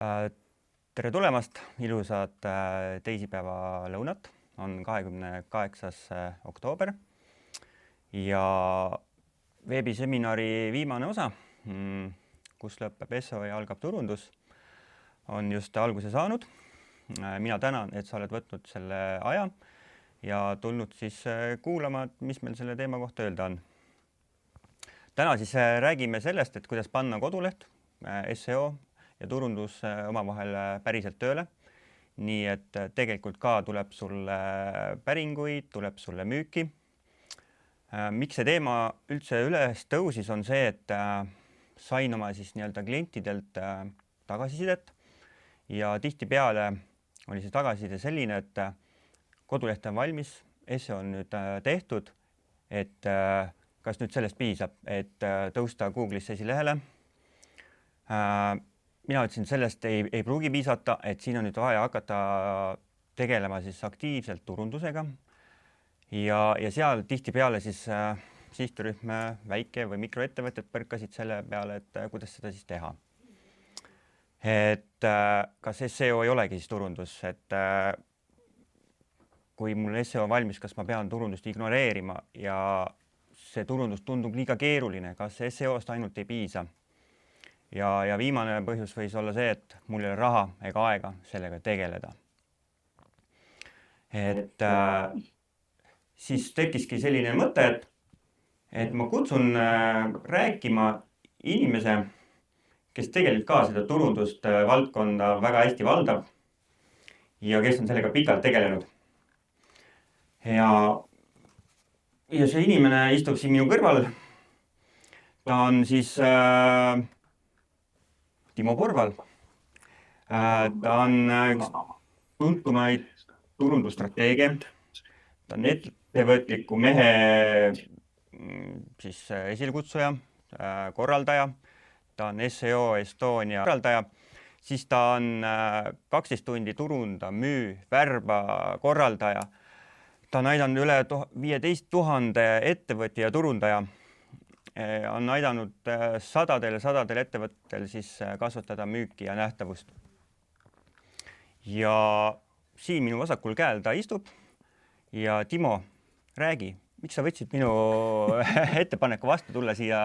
Tere tulemast, ilusat teisipäeva lõunat, on 28. oktoober ja veebiseminari viimane osa, kus lõpeb SEO ja algab turundus, on just alguse saanud. Mina tänan, et sa oled võtnud selle aja ja tulnud siis kuulama, mis meil selle teema kohta öelda on. Täna siis räägime sellest, et kuidas panna koduleht, SEO ja turundus omavahel päriselt tööle. Nii et tegelikult ka tuleb sulle päringuid, tuleb sulle müüki. Miks see teema üldse üles tõusis, on see, et sain oma siis nii-öelda klientidelt tagasisidet ja tihtipeale oli see tagasiside selline, et koduleht on valmis, SEO on nüüd tehtud, et kas nüüd sellest piisab, et tõusta Google'isse esilehele. Mina ütlesin, sellest ei pruugi piisata, et siin on nüüd vaja hakata tegelema siis aktiivselt turundusega ja seal tihtipeale siis sihtrühm väike või mikroettevõtted põrkasid selle peale, et kuidas seda siis teha. Et kas SEO ei olegi siis turundus, et kui mul SEO valmis, kas ma pean turundust ignoreerima ja see turundus tundub liiga keeruline, kas SEO-st ainult ei piisa. Ja viimane põhjus võis olla see, et mul ei ole raha ega aega sellega tegeleda. Et siis tekkiski selline mõte, et ma kutsun rääkima inimese, kes tegelikult ka seda turundust valdkonda väga hästi valdab ja kes on sellega pikalt tegelenud. Ja see inimene istub siin minu kõrval. Ta on siis Timo Porval. Ta on üks tuntumaid turundusstrateegia. Ta on ettevõtliku mehe siis esilkutsuja, korraldaja. Ta on SEO Estonia korraldaja. Siis ta on 12 tundi turunda, müü, värba korraldaja. Ta on aidanud üle 15 000 ettevõtja ja turundaja. On aidanud sadadel ettevõttel siis kasvatada müüki ja nähtavust. Ja siin minu vasakul käel ta istub ja Timo, räägi, miks sa võtsid minu ettepaneku vastu tulla siia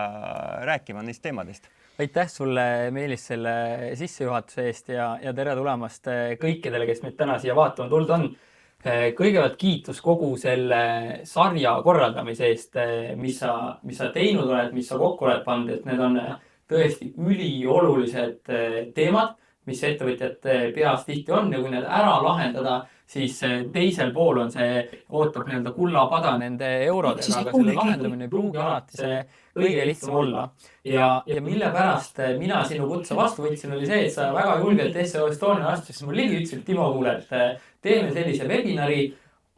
rääkima neist teemadest? Aitäh sulle, Meelis, selle sissejuhatuse eest ja tere tulemast kõikidele, kes meid täna siia vaatama tulnud on. Kõigepealt kiitus kogu selle sarja korraldamise eest, mis sa teinud oled, mis sa kokku oled pannud, et need on tõesti üliolulised teemad, mis ettevõtjate peas tihti on ja kui need ära lahendada, siis teisel pool on see, ootab nii-öelda kullapada nende eurodega, aga selle lahendamine ei pruugi alati see kõige lihtsam olla. Ja mille pärast mina sinu kutse vastu võtsin, oli see, et sa väga julgelt SEO Estonia astusid mul ligi, ütlesid, Timo, kuule, et teeme sellise webinari,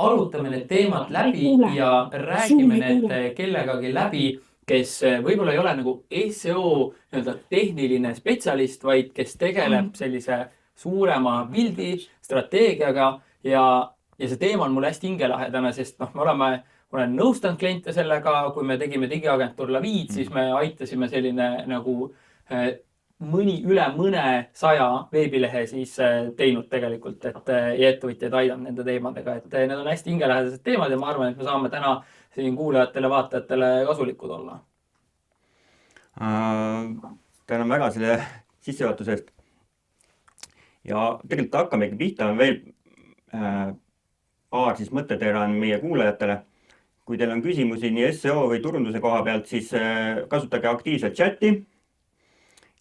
arutame need teemad läbi ja räägime need kellegagi läbi, kes võib-olla ei ole nagu SEO tehniline spetsialist, vaid kes tegeleb sellise suurema pildi strateegiaga ja see teema on mulle hästi hingelahedane, sest olen nõustanud kliente sellega, kui me tegime digiagentuur Laviid, siis me aitasime selline nagu üle mõne 100 veebilehe siis teinud tegelikult, et ettevõtjaid aidanud nende teemadega, et need on hästi hingelahedased teemad ja ma arvan, et me saame täna siin kuulajatele, vaatajatele kasulikud olla. Tänan väga selle sissejuhatusest. Ja tegelikult hakkamegi pihta, on veel paar siis mõttetera on meie kuulajatele. Kui teil on küsimusi nii SEO või turunduse koha pealt, siis kasutage aktiivselt chati.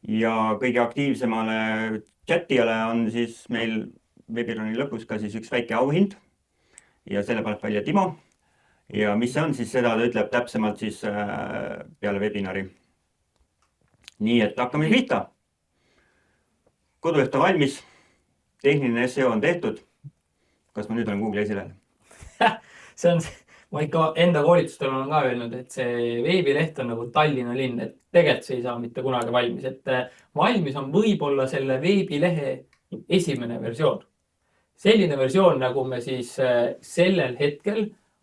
Ja kõige aktiivsemale chatijale on siis meil webinari lõpus ka siis üks väike auhind ja selle paneb välja Timo. Ja mis see on, siis seda ta ütleb täpsemalt siis peale webinari. Nii et hakkame pihta. Koduleht on valmis, tehniline SEO on tehtud. Kas ma nüüd olen Google esilehel? See on... Ma ikka enda koolitustel olen ka öelnud, et see veebileht on nagu Tallinna linn, et tegelikult see ei saa mitte kunagi valmis. Et valmis on võib-olla selle veebilehe esimene versioon. Selline versioon, nagu me siis sellel hetkel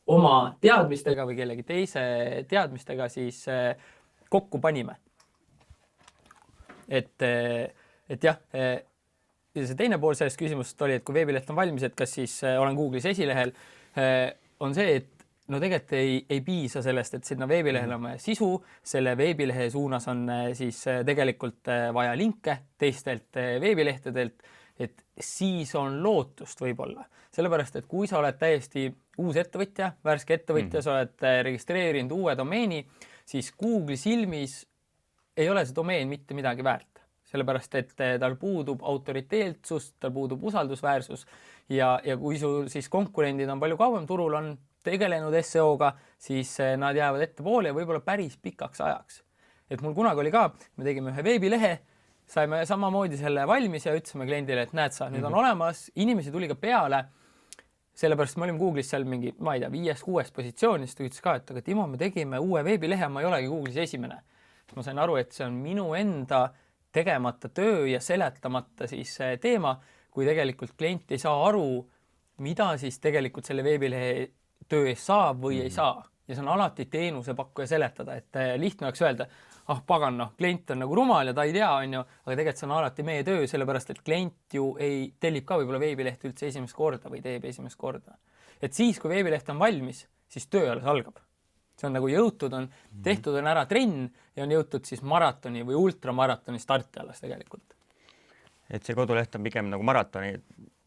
oma teadmistega või kellegi teise teadmistega siis kokku panime. Et jah, ja see teine pool sellest küsimusest oli, et kui veebileht on valmis, et kas siis olen Google'is esilehel, on see, et no tegelikult ei piisa sellest, et sinna veebilehele on vaja sisu, selle veebilehe suunas on siis tegelikult vaja linke teistelt veebilehtedelt, et siis on lootust võib-olla. Sellepärast, et kui sa oled täiesti uus ettevõtja, värske ettevõtja, sa oled registreerinud uue domeeni, siis Google'i silmis ei ole see domeen mitte midagi väärt. Sellepärast, et tal puudub autoriteetsus, tal puudub usaldusväärsus ja kui sul siis konkurendid on palju kauem turul, on tegelenud SEO-ga, siis nad jäävad ettepoole ja võib-olla päris pikaks ajaks. Et mul kunagi oli ka, me tegime ühe veebilehe, saime samamoodi selle valmis ja ütlesime kliendile, et näed sa, nüüd on olemas, inimesi tuli ka peale, sellepärast me olime Google'is seal mingi, ma ei tea, 5-6 positsioonist, ta ütles ka, et aga Timo, me tegime uue veebilehe, ma ei olegi Google'is esimene. Ma sain aru, et see on minu enda tegemata töö ja seletamata siis teema, kui tegelikult klient ei saa aru, mida siis tegelikult selle veebilehe töö eest saab või ei saa. Ja see on alati teenusepakkuja seletada, et lihtne oleks öelda, pagan, klient on nagu rumal ja ta ei tea, aga tegelikult see on alati meie töö, sellepärast et klient ju tellib ka võib-olla veebileht üldse esimest korda või teeb esimest korda. Et siis, kui veebileht on valmis, siis töö alles algab. See on nagu jõutud, on tehtud on ära trenn ja on jõutud siis maratoni või ultramaratoni starti alles tegelikult. Et see koduleht on pigem nagu maratoni,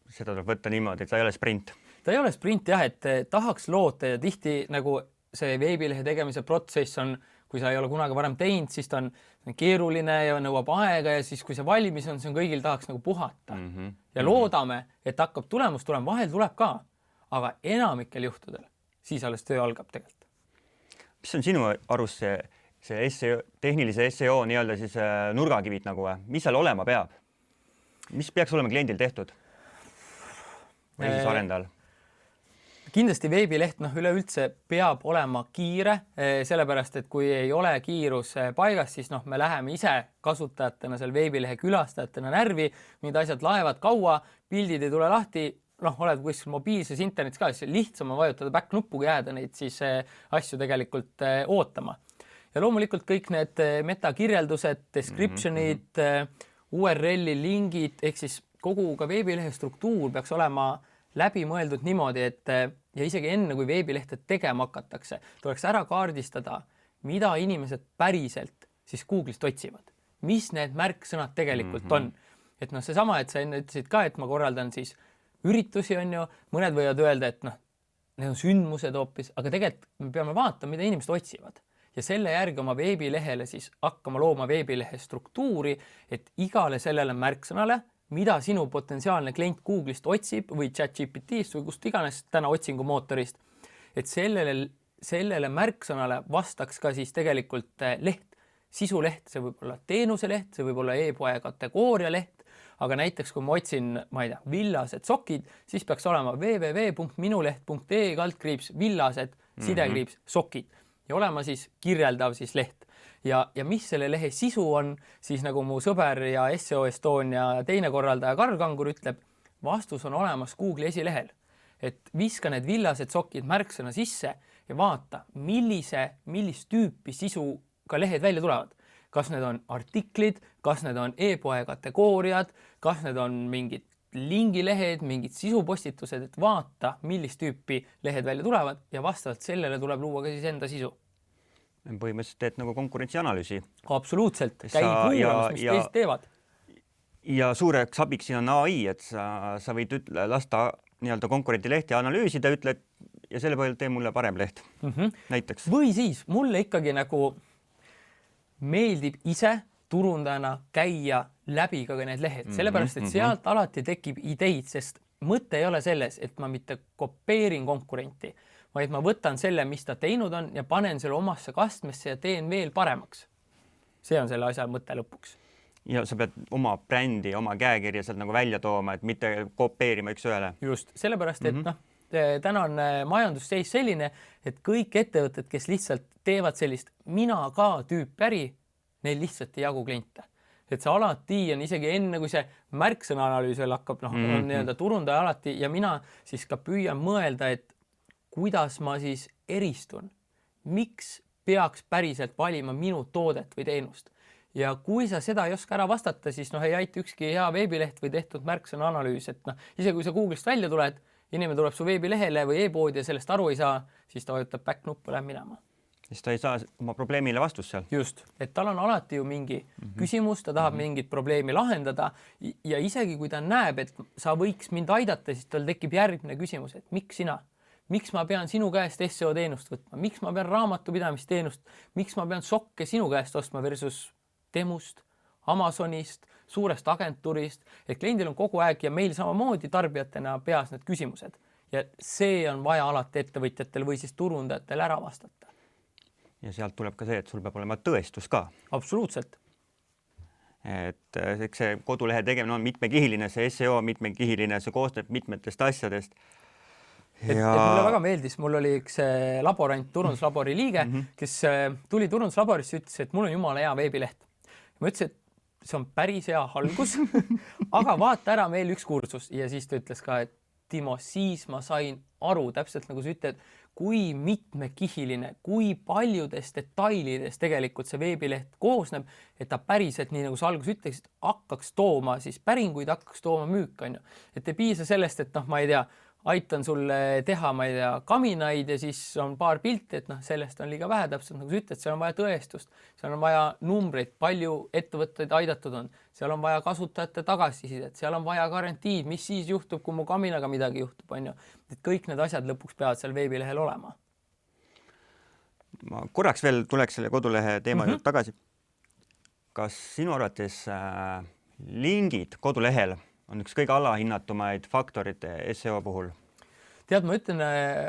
seda tuleb võtta niimoodi, et ta ei ole sprint. Ta ei ole sprint jah, et tahaks loota ja tihti nagu see veebilehe tegemise protsess on, kui sa ei ole kunagi varem teinud, siis ta on keeruline ja nõuab aega ja siis kui see valmis on, see on kõigil tahaks nagu puhata. Ja loodame, et hakkab tulemus tulema, vahel tuleb ka, aga enamikel juhtudel siis alles töö algab tegelikult. Mis on sinu arust see SEO, tehnilise SEO nii-öelda siis nurgakivid nagu, mis seal olema peab? Mis peaks olema kliendil tehtud? Või siis arendajal? Kindlasti veebileht üleüldse peab olema kiire, sellepärast, et kui ei ole kiirus paigas, siis me läheme ise kasutajatena seal veebilehe külastajatena närvi, mingid asjad laevad kaua, pildid ei tule lahti, oled kuskil mobiilses internetis ka, siis lihtsam on vajutada back-nuppuga jääda neid siis asju tegelikult ootama. Ja loomulikult kõik need metakirjeldused, descriptionid, URL-i lingid, ehk siis kogu ka veebilehe struktuur peaks olema läbi mõeldud niimoodi, et ja isegi enne, kui veebilehte tegema hakatakse, tuleks ära kaardistada, mida inimesed päriselt siis Google'ist otsivad. Mis need märksõnad tegelikult on. Et seesama, et sa enne ütlesid ka, et ma korraldan siis üritusi on ju, mõned võivad öelda, et need on sündmused hoopis, aga tegelikult me peame vaatama, mida inimesed otsivad. Ja selle järgi oma veebilehele siis hakkama looma veebilehe struktuuri, et igale sellele märksõnale, mida sinu potentsiaalne klient Google'ist otsib või ChatGPT'st või kust iganes täna otsingumootorist, et sellele märksõnale vastaks ka siis tegelikult leht, sisuleht, see võib olla teenuseleht, see võib olla e-poe kategooria leht, aga näiteks kui ma otsin, ma ei tea, villased sokid, siis peaks olema www.minuleht.ee/villased _sokid ja olema siis kirjeldav siis leht. Ja mis selle lehe sisu on, siis nagu mu sõber ja SEO Estonia teine korraldaja Karl Kangur ütleb, vastus on olemas Google'i esilehel. Et viska need villased sokid märksõna sisse ja vaata, millist tüüpi sisuga lehed välja tulevad. Kas need on artiklid, kas need on e-poe kategooriad, kas need on mingid lingilehed, mingid sisupostitused, et vaata, millist tüüpi lehed välja tulevad ja vastavalt sellele tuleb luua ka siis enda sisu. Põhimõtteliselt teed nagu konkurentsianalüüsi. Absoluutselt, käi kuulamas, mis teised teevad. Ja suureks abiks siin on AI, et sa võid lasta nii-öelda konkurenti lehti analüüsida, ütled ja selle põhjal tee mulle parem leht näiteks. Või siis mulle ikkagi nagu meeldib ise turundajana käia läbi ka need lehed, sellepärast, et sealt alati tekib ideid, sest mõte ei ole selles, et ma mitte kopeerin konkurenti, vaid ma võtan selle, mis ta teinud on ja panen selle omasse kastmesse ja teen veel paremaks. See on selle asja mõte lõpuks. Ja sa pead oma brändi, oma käekirja sealt nagu välja tooma, et mitte kopeerima üks ühele. Just, sellepärast, et täna on majandusseis selline, et kõik ettevõtted, kes lihtsalt teevad sellist mina ka tüüpi äri, neil lihtsalt ei jagu kliente. Et see alati on isegi enne, kui see märksõna analüüsel hakkab, on nii-öelda turundaja alati ja mina siis ka püüan mõelda, et kuidas ma siis eristun. Miks peaks päriselt valima minu toodet või teenust? ja kui sa seda ei oska ära vastata, siis ei aita ükski hea veebileht või tehtud märksõna analüüs, et isegi kui sa Google'ist välja tuled, inimene tuleb su veebilehele või e-poodi ja sellest aru ei saa, siis ta vajutab back-nuppu, läheb minema. Siis ta ei saa oma probleemile vastust seal. Just, et tal on alati ju mingi küsimus, ta tahab mingit probleemi lahendada ja isegi kui ta näeb, et sa võiks mind aidata, siis tal tekib järgmine küsimus, et miks sina? Miks ma pean sinu käest SEO teenust võtma? Miks ma pean raamatupidamisteenust? Miks ma pean sokke sinu käest ostma versus Temust, Amazonist, suurest agentuurist? Et kliendil on kogu aeg ja meil samamoodi tarbijatena peas need küsimused. Ja see on vaja alati ettevõtjatel või siis turundajatel ära vastata. Ja sealt tuleb ka see, et sul peab olema tõestus ka. Absoluutselt. Et see kodulehe tegemine on mitmekihiline, see SEO mitmekihiline, see koostab mitmetest asjadest. Et mulle väga meeldis, mul oli üks laborant, turunduslabori liige, kes tuli turunduslaborisse ja ütles, et mul on jumala hea veebileht. Ma ütlesin, et see on päris hea algus, aga vaata ära meil üks kursus. Ja siis ta ütles ka, et Timo, siis ma sain aru täpselt nagu sa ütled, kui mitmekihiline, kui paljudest detailidest tegelikult see veebileht koosneb, et ta päriselt, nii nagu sa alguses ütlesid, hakkaks tooma siis päringuid, hakkaks tooma müük, on ju. Et ei piisa sellest, et ma ei tea, aitan sulle teha, ma ei tea, kaminaid ja siis on paar pilti, et sellest on liiga vähe täpselt, nagu sa ütled, seal on vaja tõestust, seal on vaja numbreid, palju ettevõtteid aidatud on, seal on vaja kasutajate tagasisidet, seal on vaja garantiid, mis siis juhtub, kui mu kaminaga midagi juhtub, on ju. Et kõik need asjad lõpuks peavad seal veebilehel olema. Ma korraks veel tuleks selle kodulehe teema juurde tagasi. Kas sinu arvates lingid kodulehel on üks kõige alahinnatumaid faktorite SEO puhul? Tead, ma ütlen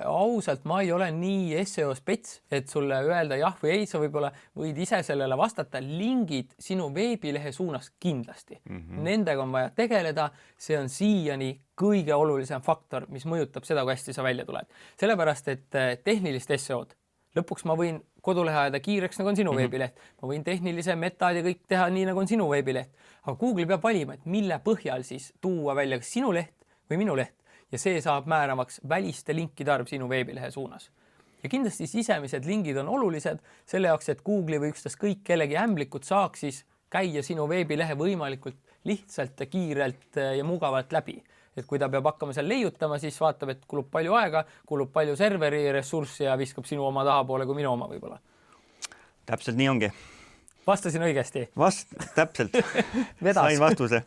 ausalt, ma ei ole nii SEO spets, et sulle öelda jah või ei, sa võib-olla võid ise sellele vastata. Lingid sinu veebilehe suunas kindlasti. Nendega on vaja tegeleda, see on siiani kõige olulisem faktor, mis mõjutab seda, kui hästi sa välja tuled. Sellepärast, et tehnilist SEO-d lõpuks ma võin kodulehe ajada kiireks, nagu on sinu veebileht. Ma võin tehnilise metad ja kõik teha nii, nagu on sinu veebileht. Aga Google peab valima, et mille põhjal siis tuua välja kas sinu leht või minu leht. Ja see saab määravaks väliste linkide arv sinu veebilehe suunas. Ja kindlasti sisemised lingid on olulised selle jaoks, et Google'i või ükstas kõik kellegi ämblikud saaks siis käia sinu veebilehe võimalikult lihtsalt ja kiirelt ja mugavalt läbi. Et kui ta peab hakkama seal leiutama, siis vaatab, et kulub palju aega, kulub palju serveri ressurssi ja viskab sinu oma tahapoole kui minu oma võib-olla. Täpselt nii ongi. Vastasin õigesti? Täpselt. Sain vastuse.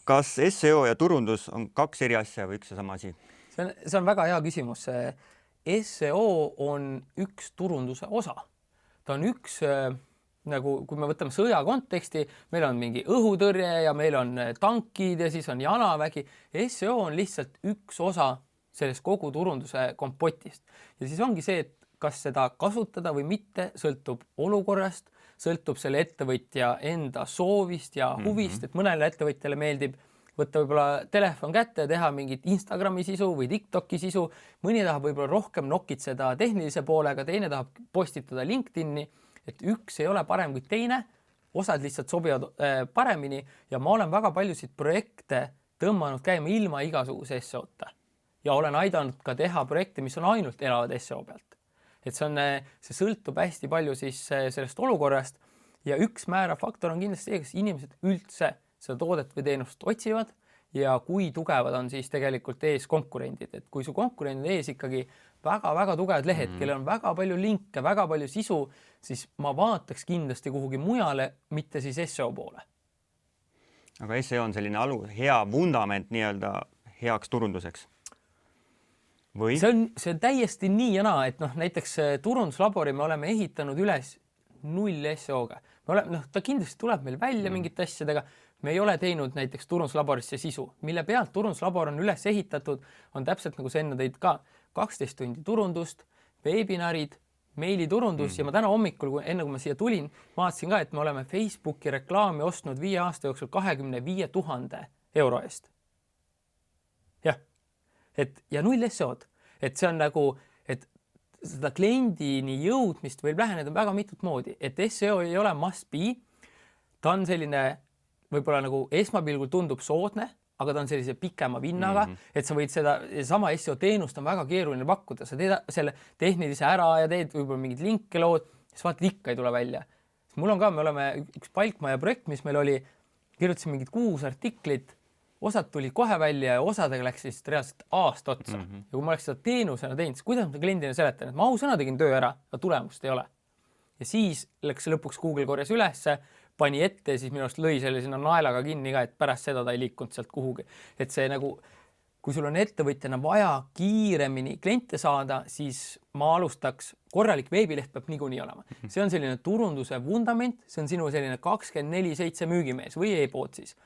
Kas SEO ja turundus on kaks eri asja või üks ja sama asi? See on väga hea küsimus. SEO on üks turunduse osa. Ta on üks... Nagu kui me võtame sõja konteksti, meil on mingi õhutõrje ja meil on tankid ja siis on jalavägi. SEO on lihtsalt üks osa sellest kogu turunduse kompotist. Ja siis ongi see, et kas seda kasutada või mitte, sõltub olukorrast, sõltub selle ettevõtja enda soovist ja huvist, et mõnele ettevõtjale meeldib võtta võib-olla telefon kätte ja teha mingit Instagrami sisu või TikToki sisu. Mõni tahab võib-olla rohkem nokitseda tehnilise poolega, teine tahab postitada LinkedIn'i. Et üks ei ole parem kui teine, osad lihtsalt sobivad paremini ja ma olen väga paljusid projekte tõmmanud käima ilma igasuguse SEO-ta ja olen aidanud ka teha projekte, mis on ainult elavad SEO pealt. Et see sõltub hästi palju siis sellest olukorrast ja üks määrav faktor on kindlasti see, kas inimesed üldse seda toodet või teenust otsivad ja kui tugevad on siis tegelikult ees konkurendid. Et kui su konkurendid ees ikkagi väga-väga tugevad lehed, kellel on väga palju linke, väga palju sisu, siis ma vaataks kindlasti kuhugi mujale, mitte siis SEO poole. Aga SEO on selline hea vundament nii-öelda heaks turunduseks? Või? See on täiesti nii ja naa, et näiteks turunduslabori me oleme ehitanud üles 0 SEO-ga. Ta kindlasti tuleb meil välja mingite asjadega. Me ei ole teinud näiteks turunduslaborisse sisu, mille pealt turunduslabor on üles ehitatud, on täpselt nagu sa enne tõid ka 12 tundi turundust, veebinarid, meiliturundus ja ma täna hommikul, enne kui ma siia tulin, vaatasin ka, et me oleme Facebooki reklaami ostnud 5 aasta jooksul 25 000 euro eest. Jah, ja 0 SEO-d. Et see on nagu, et seda kliendini jõudmist võib läheneda väga mitut moodi, et SEO ei ole must be, ta on selline võib-olla nagu esmapilgul tundub soodne, aga ta on sellise pikema vinnaga, et sa võid sama SEO teenust on väga keeruline pakkuda. Sa teed selle tehnilise ära ja teed võib-olla mingid linke lood, siis vaatad ikka ei tule välja. mul on ka, me oleme üks palkmaja projekt, mis meil oli, kirjutasin mingid 6 artiklit, osad tuli kohe välja ja osadega läks siis reaalselt aasta otsa. Ja kui ma oleks seda teenusena teinud, siis kuidas ma kliendina seletan, et ma ausõna tegin töö ära, aga tulemust ei ole. Ja siis läks lõpuks Google korjas ülesse, pani ette ja siis minu arust lõi selle sinna naelaga kinni ka, et pärast seda ta ei liikunud sealt kuhugi. Et see nagu, kui sul on ettevõtjana vaja kiiremini kliente saada, siis ma alustaks, korralik veebileht peab niikuinii olema. See on selline turunduse vundament, see on sinu selline 24/7 müügimees või e-pood siis.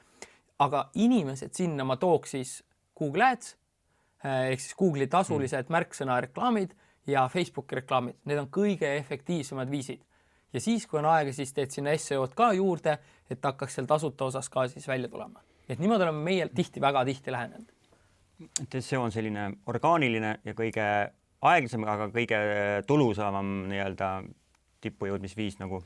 Aga inimesed sinna ma tooks siis Google Ads, ehk siis Google'i tasulised märksõna reklaamid ja Facebooki reklaamid. Need on kõige efektiivsemad viisid. Ja siis, kui on aega, siis teed sinna SEO-d ka juurde, et hakkaks seal tasuta osas ka siis välja tulema. Et niimoodi oleme meie väga tihti lähenenud. Et SEO on selline orgaaniline ja kõige aeglasem, aga kõige tulusavam nii-öelda tippujõudmisviis nagu?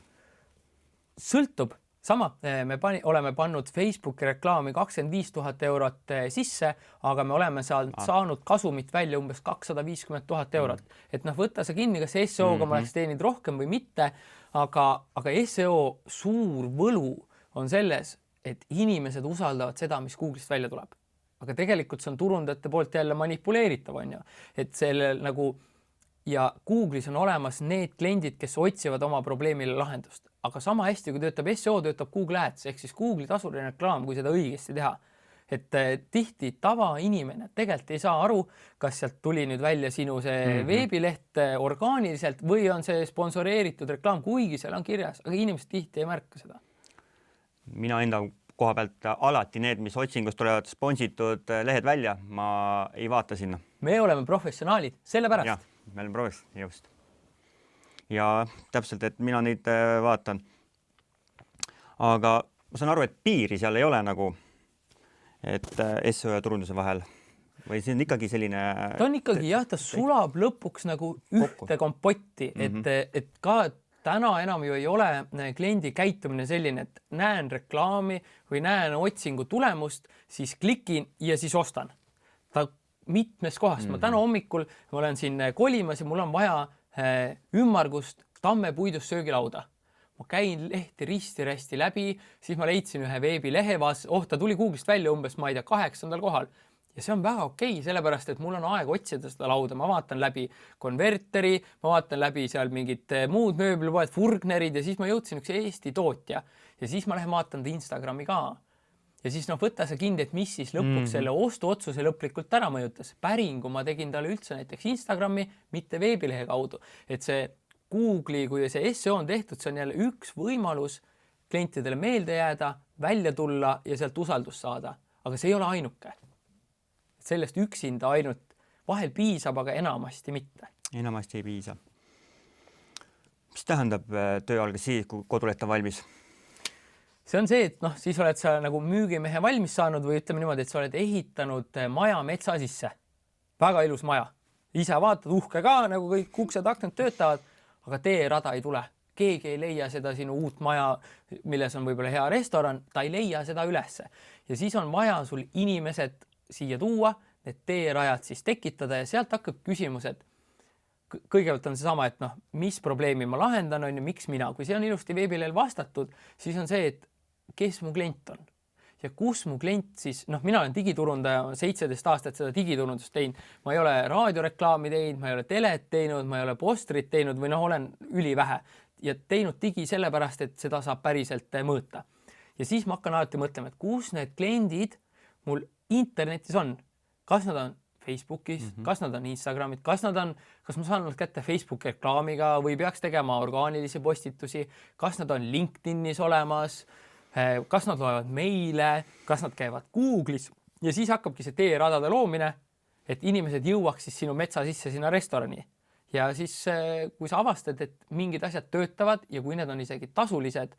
Sõltub. Sama, me oleme pannud Facebooki reklaami 25 000 eurot sisse, aga me oleme saanud kasumit välja umbes 250 000 eurot. Et võtta see kinni, kas SEO-ga ma oleks teeninud rohkem või mitte, aga SEO suur võlu on selles, et inimesed usaldavad seda, mis Google'ist välja tuleb. Aga tegelikult see on turundajate poolt jälle manipuleeritav, on ju. Et sellel nagu, ja Google'is on olemas need kliendid, kes otsivad oma probleemile lahendust. Aga sama hästi, kui töötab SEO, töötab Google Ads, ehk siis Google'i tasuline reklaam, kui seda õigesti teha. Et tihti tavainimene tegelikult ei saa aru, kas sealt tuli nüüd välja sinu see veebileht orgaaniliselt või on see sponsoreeritud reklaam, kuigi seal on kirjas, aga inimesed tihti ei märka seda. Mina enda koha pealt alati need, mis otsingust tulevad sponsitud lehed välja, ma ei vaata sinna. Me oleme professionaalid, sellepärast. Ja, me oleme professionaalid, just. Ja täpselt, et mina neid vaatan. Aga ma saan aru, et piiri seal ei ole nagu, et SEO ja turunduse vahel. Või see on ikkagi selline... Ta on ikkagi, jah, ta sulab lõpuks nagu ühte kompotti, et ka täna enam ju ei ole kliendi käitumine selline, et näen reklaami või näen otsingu tulemust, siis klikin ja siis ostan. Ta mitmes kohast. Ma täna hommikul ma olen siin kolimas ja mul on vaja ümmargust tammepuidust söögilauda. Ma käin lehti risti-rästi läbi, siis ma leidsin ühe veebilehe, ta tuli Google'ist välja umbes, ma ei tea, 8. kohal. Ja see on väga okei, sellepärast, et mul on aeg otsida seda lauda. Ma vaatan läbi konverteri, ma vaatan läbi seal mingid muud mööblipoed, Furgnerid ja siis ma jõudsin üks Eesti tootja. Ja siis ma lähen vaatan Instagrami ka. Ja siis võtta see kinni, et mis siis lõpuks selle ostuotsuse lõplikult ära mõjutas. Päringu ma tegin talle üldse näiteks Instagrami, mitte veebilehe kaudu. Et see Google'i, kui see SEO on tehtud, see on jälle üks võimalus klientidele meelde jääda, välja tulla ja sealt usaldust saada. Aga see ei ole ainuke. Sellest üksinda ainult vahel piisab, aga enamasti mitte. Enamasti ei piisa. Mis tähendab töö algas siis, kui kodulehta valmis? See on see, et siis oled sa nagu müügimehe valmis saanud või ütleme niimoodi, et sa oled ehitanud maja metsa sisse. Väga ilus maja. Ise vaatad uhke ka, nagu kõik uksed aknad töötavad, aga teerada ei tule. Keegi ei leia seda sinu uut maja, milles on võib-olla hea restoran, ta ei leia seda ülesse. Ja siis on vaja sul inimesed siia tuua, need teerajad siis tekitada ja sealt hakkab küsimus, et kõigepealt on see sama, et mis probleemi ma lahendan, on ju, miks mina. Kui see on ilusti veebilehel vastatud, siis on see, et kes mu klient on ja kus mu klient siis, mina olen digiturundaja, 17 aastat seda digiturundust teinud. Ma ei ole raadioreklaami teinud, ma ei ole telet teinud, ma ei ole postrit teinud või olen ülivähe ja teinud digi sellepärast, et seda saab päriselt mõõta. Ja siis ma hakkan alati mõtlema, et kus need kliendid mul internetis on. Kas nad on Facebookis, kas nad on Instagramid, kas ma saan nad kätte Facebooki reklaamiga või peaks tegema orgaanilisi postitusi, kas nad on LinkedInis olemas, kas nad loevad meile, kas nad käivad Google'is ja siis hakkabki see teeradade loomine, et inimesed jõuaks siis sinu metsa sisse sinna restorani. Ja siis, kui sa avastad, et mingid asjad töötavad ja kui need on isegi tasulised,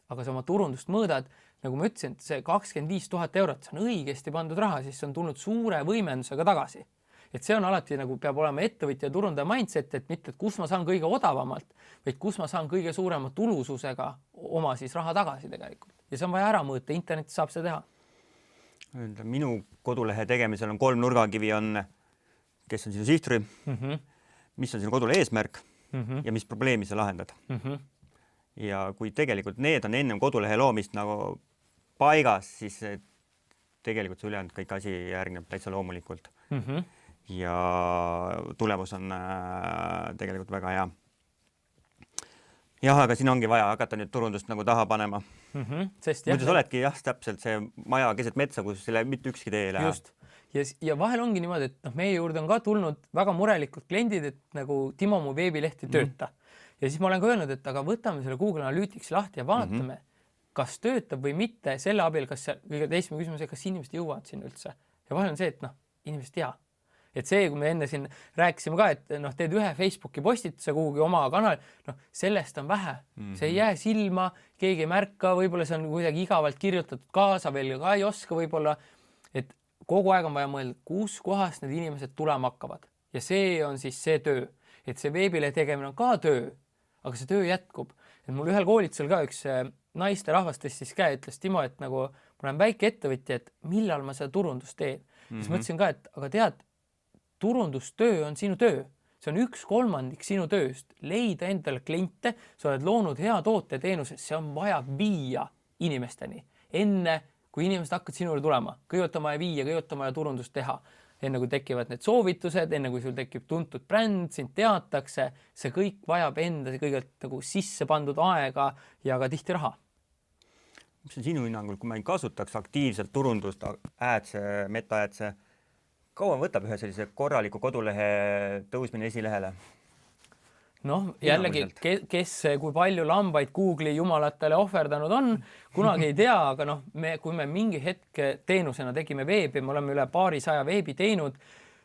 aga sa oma turundust mõõdad, nagu ma ütlesin, et see 25 000 eurot, see on õigesti pandud raha, siis see on tulnud suure võimendusega tagasi. Et see on alati nagu peab olema ettevõtja ja turundaja mindset, et mitte, et kus ma saan kõige odavamalt, vaid kus ma saan kõige suurema tulususega oma siis raha tagasi tegelikult. Ja see on vaja ära mõõta, internetis saab seda teha. Minu kodulehe tegemisel on 3 nurgakivi on, kes on sinu sihtrühm, mis on sinu kodulehe eesmärk ja mis probleemi sa lahendad. ja kui tegelikult need on ennem kodulehe loomist nagu paigas, siis tegelikult see ülejäänud kõik asi järgneb täitsa loomulikult. Ja tulemus on tegelikult väga hea. Jah, aga siin ongi vaja hakata nüüd turundust nagu taha panema. Muidu sa oledki täpselt see maja keset metsa, kus selle mitte ükski tee ei lähe. Just. Ja vahel ongi niimoodi, et meie juurde on ka tulnud väga murelikud kliendid, et nagu Timo mu veebileht ei tööta. Ja siis ma olen ka öelnud, et aga võtame selle Google Analytics lahti ja vaatame, kas töötab või mitte selle abil, kas kõige teisme küsimuse, kas inimesed jõuavad sinna üldse. Ja vahel on see, et inimesed tea. Et see, kui me enne siin rääkisime ka, et teed ühe Facebooki postituse kuhugi oma kanal, sellest on vähe. See ei jää silma, keegi ei märka, võib-olla see on kuidagi igavalt kirjutatud kaasa, veel ka ei oska võib-olla, et kogu aeg on vaja mõelda, kus kohas need inimesed tulema hakkavad. Ja see on siis see töö. Et see veebile tegemine on ka töö, aga see töö jätkub. Et mul ühel koolitusel ka üks naiste rahvast tõstis käe, ütles Timo, et nagu ma olen väike ettevõtja, et millal ma seda turundust teen. Siis mõtlesin ka, et aga tead, turundustöö on sinu töö. See on 1/3 sinu tööst. Leida endale kliente, sa oled loonud hea toote ja teenuse, see on vaja viia inimesteni. Enne, kui inimesed hakkavad sinule tulema, kõigepealt on vaja viia, kõigepealt on vaja turundust teha. Enne kui tekivad need soovitused, enne kui sul tekib tuntud bränd, sind teatakse, see kõik vajab enda kõigepealt nagu sisse pandud aega ja ka tihti raha. Mis on sinu hinnangul, kui ma ei kasutaks aktiivselt turundust, meta-aadse, kaua võtab ühe sellise korraliku kodulehe tõusmine esilehele? Jällegi, kui palju lambaid Google'i jumalatele ohverdanud on, kunagi ei tea, aga kui me mingi hetk teenusena tegime veebi, me oleme üle 200 veebi teinud,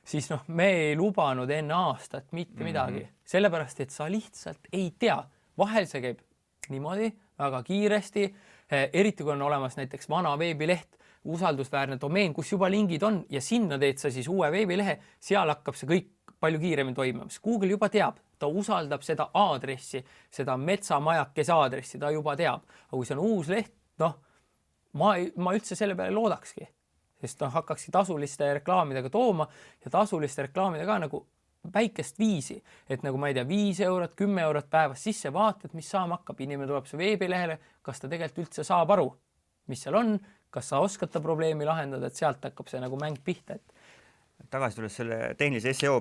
siis me ei lubanud enne aastat mitte midagi. Sellepärast, et sa lihtsalt ei tea. Vahel see käib niimoodi, väga kiiresti, eriti kui on olemas näiteks vana veebileht, usaldusväärne domeen, kus juba lingid on ja sinna teed sa siis uue veebilehe, seal hakkab see kõik palju kiiremini toimuma. Google juba teab, ta usaldab seda aadressi, seda metsamajakese aadressi, ta juba teab. Aga kui see on uus leht, ma üldse selle peale loodakski, sest hakkakski tasuliste reklaamidega tooma ja tasuliste reklaamidega nagu väikest viisi, et nagu ma ei tea, 5 eurot, 10 eurot päevas sisse vaatad, mis saama hakkab. Inimene tuleb see veebilehele, kas ta tegelikult üldse saab aru, mis seal on, kas sa oskad ta probleemi lahendada, et sealt hakkab see nagu mäng pihta. Tagasi tulles selle tehnilise SEO,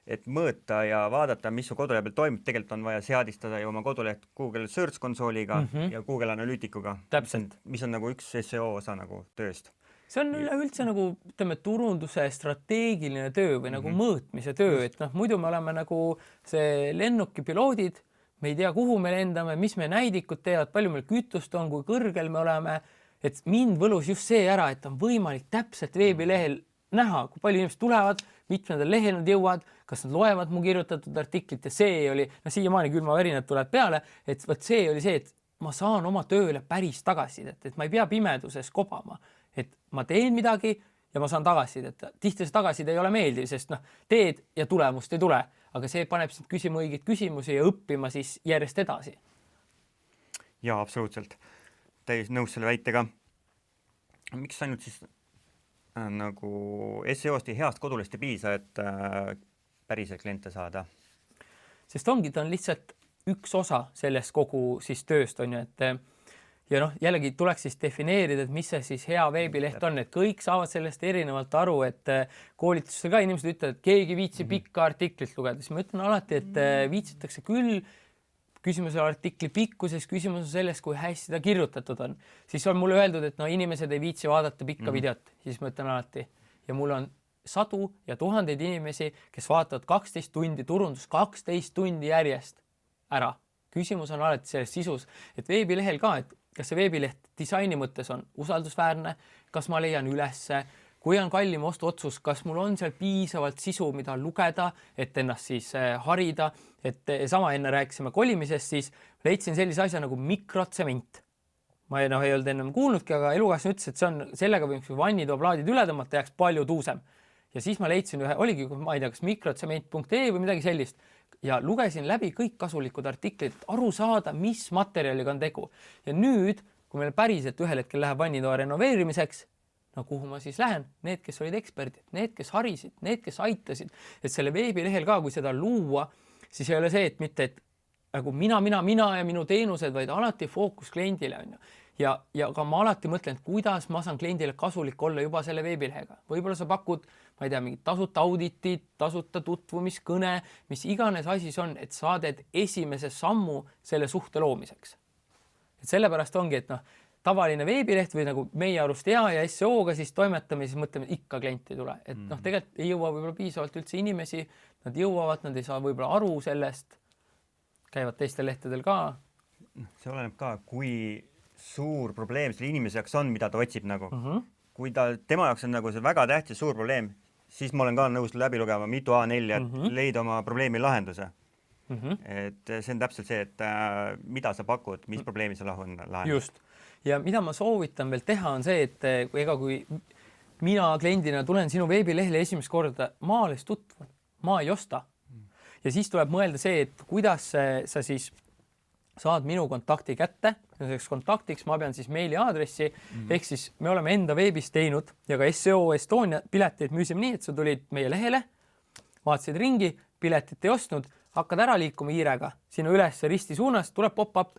et mõõta ja vaadata, mis su kodulehe peal toimub, tegelikult on vaja seadistada ju oma koduleht Google Search konsooliga ja Google Analyticuga. Täpselt. Mis on nagu üks SEO osa nagu tööst. See on üleüldse nagu, ütleme, turunduse strateegiline töö või nagu mõõtmise töö, et muidu me oleme nagu see lennuki piloodid, me ei tea, kuhu me lendame, mis me näidikud teevad, palju meil kütust on, kui kõrgel me oleme, et mind võlus just see ära, et on võimalik täpselt veebilehel näha, kui palju inimesed tulevad, mitmendal lehel nad jõuavad, kas nad loevad mu kirjutatud artiklit ja see oli, siiamaani külmavärinad tuleb peale, et võt see oli see, et ma saan oma tööle päris tagasisidet, et ma ei pea pimeduses kobama, et ma teen midagi ja ma saan tagasisidet. Tihti see tagasiside ei ole meeldiv, sest teed ja tulemust ei tule, aga see paneb sind küsima õigeid küsimusi ja õppima siis järjest edasi. Jaa, absoluutselt. Täis nõus selle väitega. Miks ainult siis nagu SEO-st ja heast kodulehest ei piisa, et päriselt kliente saada? Sest ongi, ta on lihtsalt üks osa sellest kogu siis tööst on ju, et ja jällegi tuleks siis defineerida, et mis see siis hea veebileht on, et kõik saavad sellest erinevalt aru, et koolitusel ka inimesed ütlevad, et keegi viitsi pikka artiklit lugeda, siis ma ütlen alati, et viitsitakse küll, küsimus on artikli pikkuses, küsimus on selles, kui hästi ta kirjutatud on. Siis on mulle öeldud, et inimesed ei viitsi vaadata pikka videot, siis ma ütlen alati. Ja mul on sadu ja tuhandeid inimesi, kes vaatavad 12 tundi turundus, 12 tundi järjest ära. Küsimus on alati selles sisus, et veebilehel ka, et kas see veebileht disaini mõttes on usaldusväärne, kas ma leian ülesse, kui on kallim ostuotsus, kas mul on seal piisavalt sisu, mida lugeda, et ennast siis harida, et sama enne rääkisime kolimisest, siis leidsin sellise asja nagu mikrotsement. Ma ei olnud ennem kuulnudki, aga elukaaslane ütles, et sellega võiks vannitoaplaadid üle tõmmata, jääks palju tuusem. Ja siis ma leidsin ühe, oligi, ma ei tea, kas mikrotsement.ee või midagi sellist. Ja lugesin läbi kõik kasulikud artiklid, aru saada, mis materjaliga on tegu. Ja nüüd, kui meil päriselt ühel hetkel läheb vannitoa renoveerimiseks, kuhu ma siis lähen? Need, kes olid eksperdid, need, kes harisid, need, kes aitasid. Et selle veebilehel ka, kui seda luua, siis ei ole see, et mitte, et nagu mina ja minu teenused, vaid alati fookus kliendile on ju. Ja ka ma alati mõtlen, et kuidas ma saan kliendile kasulik olla juba selle veebilehega. Võib-olla sa pakud, ma ei tea, mingit tasuta auditit, tasuta tutvumiskõne, mis iganes asi see on, et sa teed esimese sammu selle suhte loomiseks. Et sellepärast ongi, et noh, tavaline veebileht või nagu meie arust ja SEO-ga siis toimetame, siis mõtleme, ikka klienti ei tule. Et noh, tegelikult ei jõua võib-olla piisavalt üldse inimesi, nad jõuavad, nad ei saa võib-olla aru sellest, käivad teistel lehtedel ka. See oleneb ka, kui suur probleem selle inimese jaoks on, mida ta otsib nagu. Kui tema jaoks on nagu see väga tähtis suur probleem, siis ma olen ka nõus läbi lugema mitu A4, et leida oma probleemi lahenduse. Et see on täpselt see, et mida sa pakud, mis probleemi sa lahendad. Just. Ja mida ma soovitan veel teha on see, et kui mina kliendina tulen sinu veebilehele esimest korda, ma alles tutvun, ma ei osta. Ja siis tuleb mõelda see, et kuidas sa siis saad minu kontakti kätte. Selleks kontaktiks ma pean siis meiliaadressi, ehk siis me oleme enda veebis teinud ja ka SEO Estonia pileteid müüsime nii, et sa tulid meie lehele, vaatasid ringi, piletit ei ostnud, hakkad ära liikuma hiirega, sinu üles risti suunas, tuleb pop-up.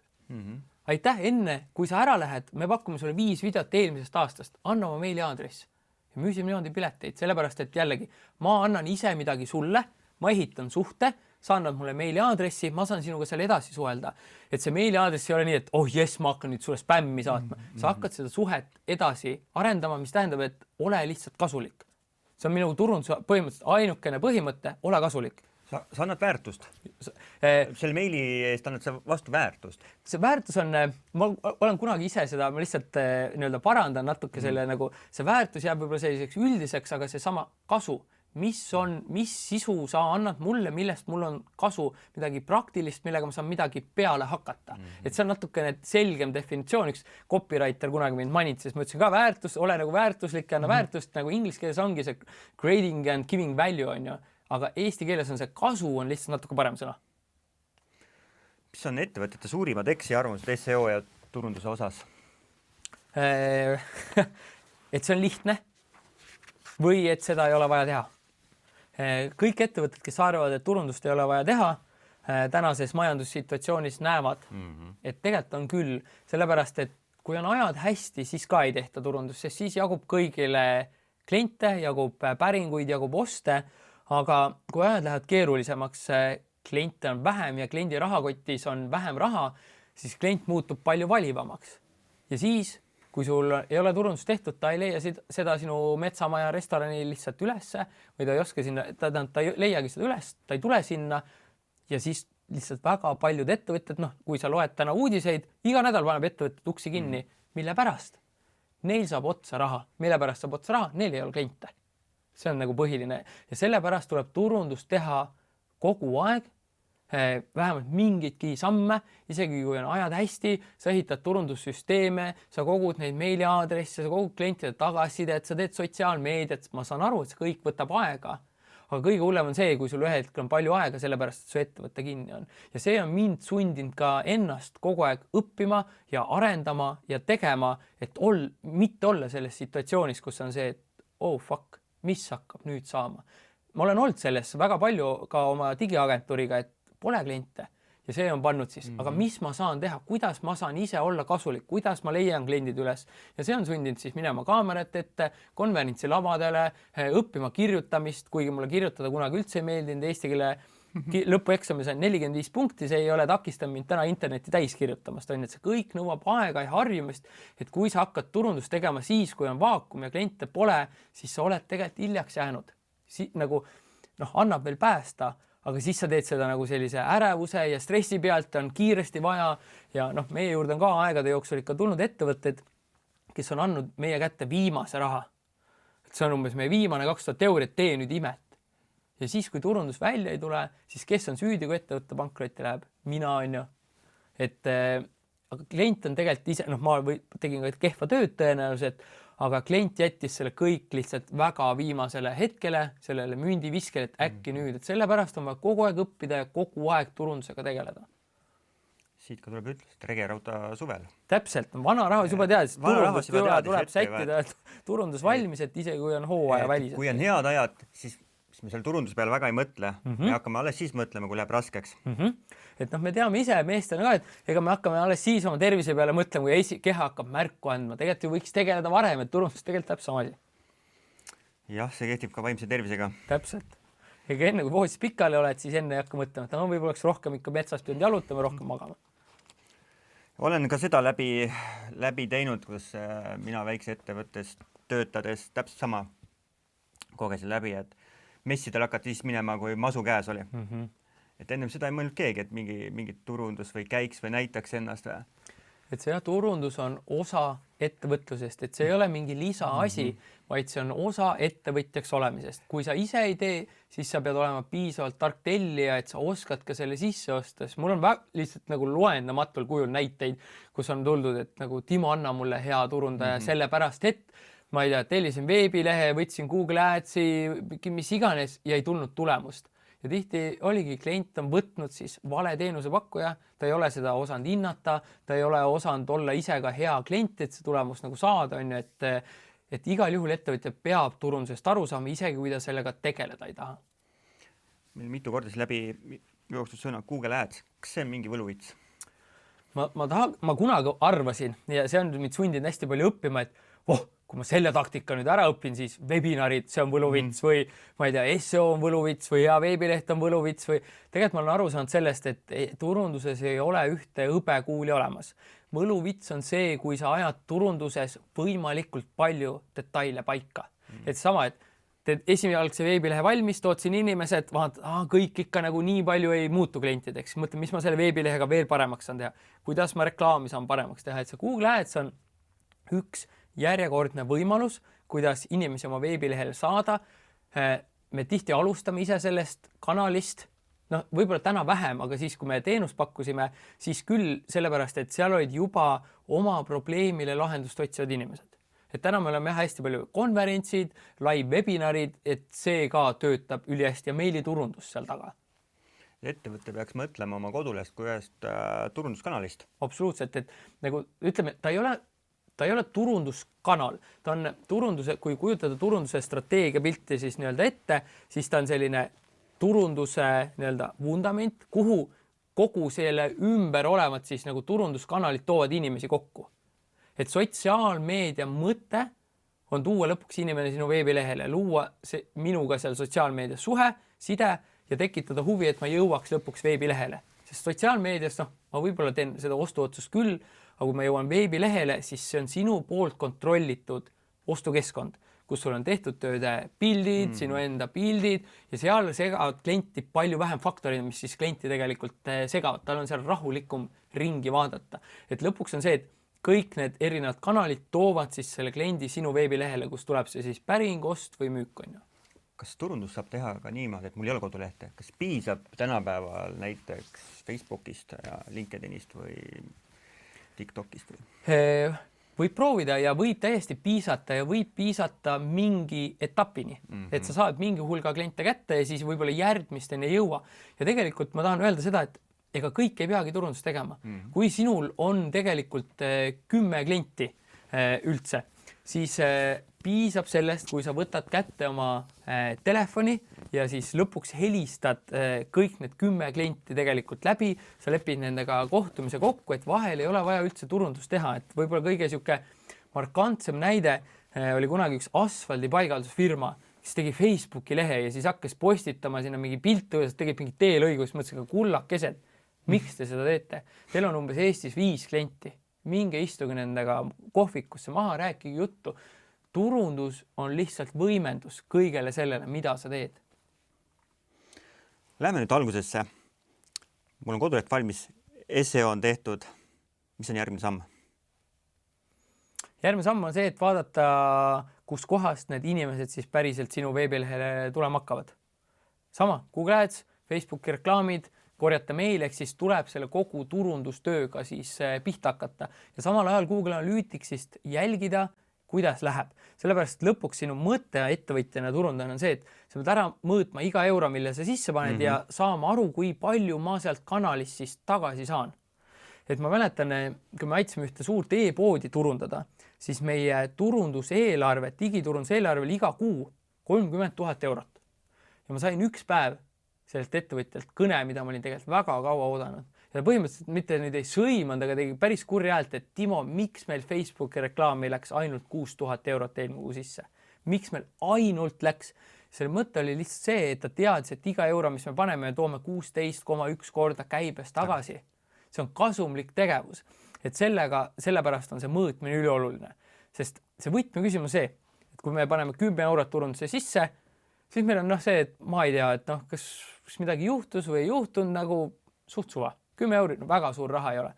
Aitäh, enne kui sa ära lähed, me pakume sulle 5 videot eelmisest aastast, anna oma meiliaadress ja müüsime niimoodi pileteid, sellepärast et jällegi ma annan ise midagi sulle, ma ehitan suhte, sa annad mulle meiliaadressi, ma saan sinuga seal edasi suhelda. Et see meiliaadress ei ole nii, et jess, ma hakkan nüüd sulle spämmi saatma. Sa hakkad seda suhet edasi arendama, mis tähendab, et ole lihtsalt kasulik. See on minu turunduse põhimõtteliselt ainukene põhimõte, ole kasulik. Sa annad väärtust. Selle meili eest annad sa vastu väärtust. See väärtus on, ma olen kunagi ise seda, ma lihtsalt parandan natuke selle nagu, see väärtus jääb võib-olla selliseks üldiseks, aga see sama kasu, mis sisu sa annad mulle, millest mul on kasu, midagi praktilist, millega ma saan midagi peale hakata. Et see on natukene selgem definitsioon, üks copywriter kunagi mind manitses, ma ütlesin ka väärtus, ole nagu väärtuslik, anna väärtust, nagu inglise keeles ongi see creating and giving value on ju. Aga eesti keeles on see kasu on lihtsalt natuke parem sõna. Mis on ettevõtete suurimad eksiarvamused SEO ja turunduse osas? Et see on lihtne või et seda ei ole vaja teha. Kõik ettevõtted, kes arvavad, et turundust ei ole vaja teha, tänases majandussituatsioonis näevad, et tegelikult on küll, sellepärast, et kui on ajad hästi, siis ka ei tehta turundust, sest siis jagub kõigile kliente, jagub päringuid, jagub oste. Aga kui ajad lähevad keerulisemaks, kliente on vähem ja kliendi rahakotis on vähem raha, siis klient muutub palju valivamaks. Ja siis, kui sul ei ole turundus tehtud, ta ei leia seda sinu metsamaja restorani lihtsalt ülesse või ta ei oska sinna, ta ei leiagi seda üles, ta ei tule sinna ja siis lihtsalt väga paljud ettevõtted, kui sa loed täna uudiseid, iga nädal paneb ettevõtted uksi kinni, mille pärast? Neil saab otsa raha. Mille pärast saab otsa raha? Neil ei ole kliente. See on nagu põhiline ja sellepärast tuleb turundust teha kogu aeg, vähemalt mingitki samme, isegi kui on ajad hästi, sa ehitad turundussüsteeme, sa kogud neid meiliaadresse, sa kogud klientide tagasisidet, sa teed sotsiaalmeediat, ma saan aru, et see kõik võtab aega. Aga kõige hullem on see, kui sul ühel hetkel on palju aega, sellepärast, et su ettevõte kinni on. Ja see on mind sundinud ka ennast kogu aeg õppima ja arendama ja tegema, et mitte olla selles situatsioonis, kus on see, et fuck, mis hakkab nüüd saama. Ma olen olnud selles väga palju ka oma digiagentuuriga, et pole kliente ja see on pannud siis, aga mis ma saan teha, kuidas ma saan ise olla kasulik, kuidas ma leian kliendid üles ja see on sundinud siis minema kaamerat ette, konverentsi lavadele, õppima kirjutamist, kuigi mulle kirjutada kunagi üldse ei meeldinud, eesti keele lõpueksamis on 45 punkti, see ei ole takistanud mind täna internetti täis kirjutamast, on, et see kõik nõuab aega ja harjumist, et kui sa hakkad turundust tegema siis, kui on vaakum ja kliente pole, siis sa oled tegelikult hiljaks jäänud. Nagu, annab veel päästa, aga siis sa teed seda nagu sellise ärevuse ja stressi pealt on kiiresti vaja ja meie juurde on ka aegade jooksul ikka tulnud ettevõtted, kes on andnud meie kätte viimase raha. Et see on umbes meie viimane 2000 €, et tee nüüd imet. Ja siis, kui turundus välja ei tule, siis kes on süüdi, kui ettevõtte pankrotti läheb? Mina on ju. Et aga klient on tegelikult ise, ma tegin ka kehva tööd tõenäoliselt, aga klient jättis selle kõik lihtsalt väga viimasele hetkele, sellele mündiviskele, et äkki nüüd, et sellepärast on vaja kogu aeg õppida ja kogu aeg turundusega tegeleda. Siit ka tuleb ütlus, et regerauta suvel. Täpselt, vana rahvas juba teadis, tuleb sättida turundus valmis, et ise kui on hooaja välised. Kui on head ajad, siis me selle turunduse peale väga ei mõtle. Me hakkame alles siis mõtlema, kui läheb raskeks. Et noh, me teame ise meestena ka, et ega me hakkame alles siis oma tervise peale mõtlema, kui keha hakkab märku andma. Tegelikult ju võiks tegeleda varem, et turundus tegelikult täpselt sama asi. Jah, see kehtib ka vaimse tervisega. Täpselt. Ega enne, kui voodis pikali oled, siis enne ei hakka mõtlema, et võib-olla oleks rohkem ikka metsas pidanud jalutama, rohkem magama. Olen ka seda läbi teinud, kus mina väikse ettevõttes töötades täpselt sama kogesin läbi, et messidel hakati siis minema, kui masu käes oli. Et ennem seda ei mõelnud keegi, et mingi turundus või käiks või näitaks ennast. Et see turundus on osa ettevõtlusest, et see ei ole mingi lisaasi, vaid see on osa ettevõtjaks olemisest. Kui sa ise ei tee, siis sa pead olema piisavalt tark tellija, et sa oskad ka selle sisse ostes. Mul on lihtsalt nagu loendamatul kujul näiteid, kus on tuldud, et nagu Timo, anna mulle hea turundaja sellepärast, et ma ei tea, tellisin veebilehe, võtsin Google Adsi, mis iganes ja ei tulnud tulemust. Ja tihti oligi, klient on võtnud siis vale teenuse pakkuja, ta ei ole seda osanud hinnata, ta ei ole osanud olla ise ka hea klient, et see tulemus nagu saada, on ju, et igal juhul ettevõtja peab turundusest aru saama, isegi kui ta sellega tegeleda ei taha. Meil mitu korda läbi jooksnud sõna Google Ads, kas see on mingi võluvits? Ma kunagi arvasin ja see on mind sundinud hästi palju õppima, et kui ma selle taktika nüüd ära õpin, siis webinarid, see on võluvits või ma ei tea, SEO on võluvits või hea veebileht on võluvits või tegelikult ma olen aru saanud sellest, et turunduses ei ole ühte hõbekuuli olemas. Võluvits on see, kui sa ajad turunduses võimalikult palju detaile paika. Et sama, et teed esialgse veebilehe valmis, tood siin inimesed, kõik ikka nagu nii palju ei muutu klientideks. Mõtlen, mis ma selle veebilehega veel paremaks saan teha, kuidas ma reklaami saan paremaks teha, et see Google Ads on üks järjekordne võimalus, kuidas inimesi oma veebilehel saada. Me tihti alustame ise sellest kanalist, võib-olla täna vähem, aga siis, kui me teenust pakkusime, siis küll sellepärast, et seal olid juba oma probleemile lahendust otsivad inimesed. Et täna me oleme hästi palju konverentsid, live webinarid, et see ka töötab ülihästi ja meiliturundus seal taga. Ettevõte peaks mõtlema oma kodulehest kui ühest turunduskanalist. Absoluutselt, et nagu ütleme, ta ei ole turunduskanal, ta on turunduse, kui kujutada turunduse strateegia pilti siis nii-öelda ette, siis ta on selline turunduse nii-öelda vundament, kuhu kogu selle ümber olevat siis nagu turunduskanalit toovad inimesi kokku. Et sotsiaalmeedia mõte on tuua lõpuks inimene sinu veebilehele, luua minuga seal sotsiaalmeedias suhe, side ja tekitada huvi, et ma jõuaks lõpuks veebilehele. Sest sotsiaalmeedias, ma võib-olla teen seda ostuotsust küll, aga kui ma jõuan veebilehele, siis see on sinu poolt kontrollitud ostukeskkond, kus sul on tehtud tööde pildid, sinu enda pildid ja seal segavad klienti palju vähem faktorid, mis siis klienti tegelikult segavad. Tal on seal rahulikum ringi vaadata. Et lõpuks on see, et kõik need erinevad kanalid toovad siis selle kliendi sinu veebilehele, kus tuleb see siis päring, ost või müük on ju. Kas turundus saab teha ka niimoodi, et mul ei ole kodulehte? Kas piisab tänapäeval näiteks Facebookist ja LinkedInist või TikTokist? Võib proovida ja võib täiesti piisata ja võib piisata mingi etapini. Et sa saad mingi hulga kliente kätte ja siis võib-olla järgmisteni ei jõua. Ja tegelikult ma tahan öelda seda, et ega kõik ei peagi turundust tegema. Kui sinul on tegelikult 10 klienti üldse, siis piisab sellest, kui sa võtad kätte oma telefoni ja siis lõpuks helistad kõik need 10 klienti tegelikult läbi, sa lepid nendega kohtumise kokku, et vahel ei ole vaja üldse turundust teha, et võib-olla kõige sihuke markantsem näide oli kunagi üks asfaldipaigaldusfirma, kes tegi Facebooki lehe ja siis hakkas postitama sinna mingi piltu ja tegid mingi teelõigu, siis mõtlesin, kullakesed, miks te seda teete? Teil on umbes Eestis 5 klienti, minge istuge nendega kohvikusse maha, rääkige juttu. Turundus on lihtsalt võimendus kõigele sellele, mida sa teed. Lähme nüüd algusesse. Mul on koduleht valmis, SEO on tehtud. Mis on järgmine samm? Järgmine samm on see, et vaadata, kus kohast need inimesed siis päriselt sinu veebilehele tulema hakkavad. Sama, Google Ads, Facebooki reklaamid, korjata meile, ehk siis tuleb selle kogu turundustööga siis pihta hakata. Ja samal ajal Google Analyticsist jälgida, kuidas läheb. Sellepärast lõpuks sinu mõte ettevõtjana turundajana on see, et sa pead ära mõõtma iga euro, mille sa sisse paned ja saama aru, kui palju ma sealt kanalist siis tagasi saan. Et ma mäletan, kui me aitasime ühte suurt e-poodi turundada, siis meie turunduseelarve, digiturunduseelarve oli iga kuu 30 000 eurot. ja ma sain üks päev sellelt ettevõtjalt kõne, mida ma olin tegelikult väga kaua oodanud. Ja põhimõtteliselt mitte nüüd ei sõimanud, aga tegi päris kurja häält, et Timo, miks meil Facebooki reklaami läks ainult 6000 eurot eelmine kuu sisse? Miks meil ainult läks? Selle mõte oli lihtsalt see, et ta teadis, et iga euro, mis me paneme, me toome 16,1 korda käibest tagasi. See on kasumlik tegevus. Et sellepärast on see mõõtmine ülioluline. Sest see võtmeküsimus see, et kui me paneme 10 eurot turunduse sisse, siis meil on see, et ma ei tea, et kas midagi juhtus või ei juhtunud, nagu suht suva. 10 euri, väga suur raha ei ole.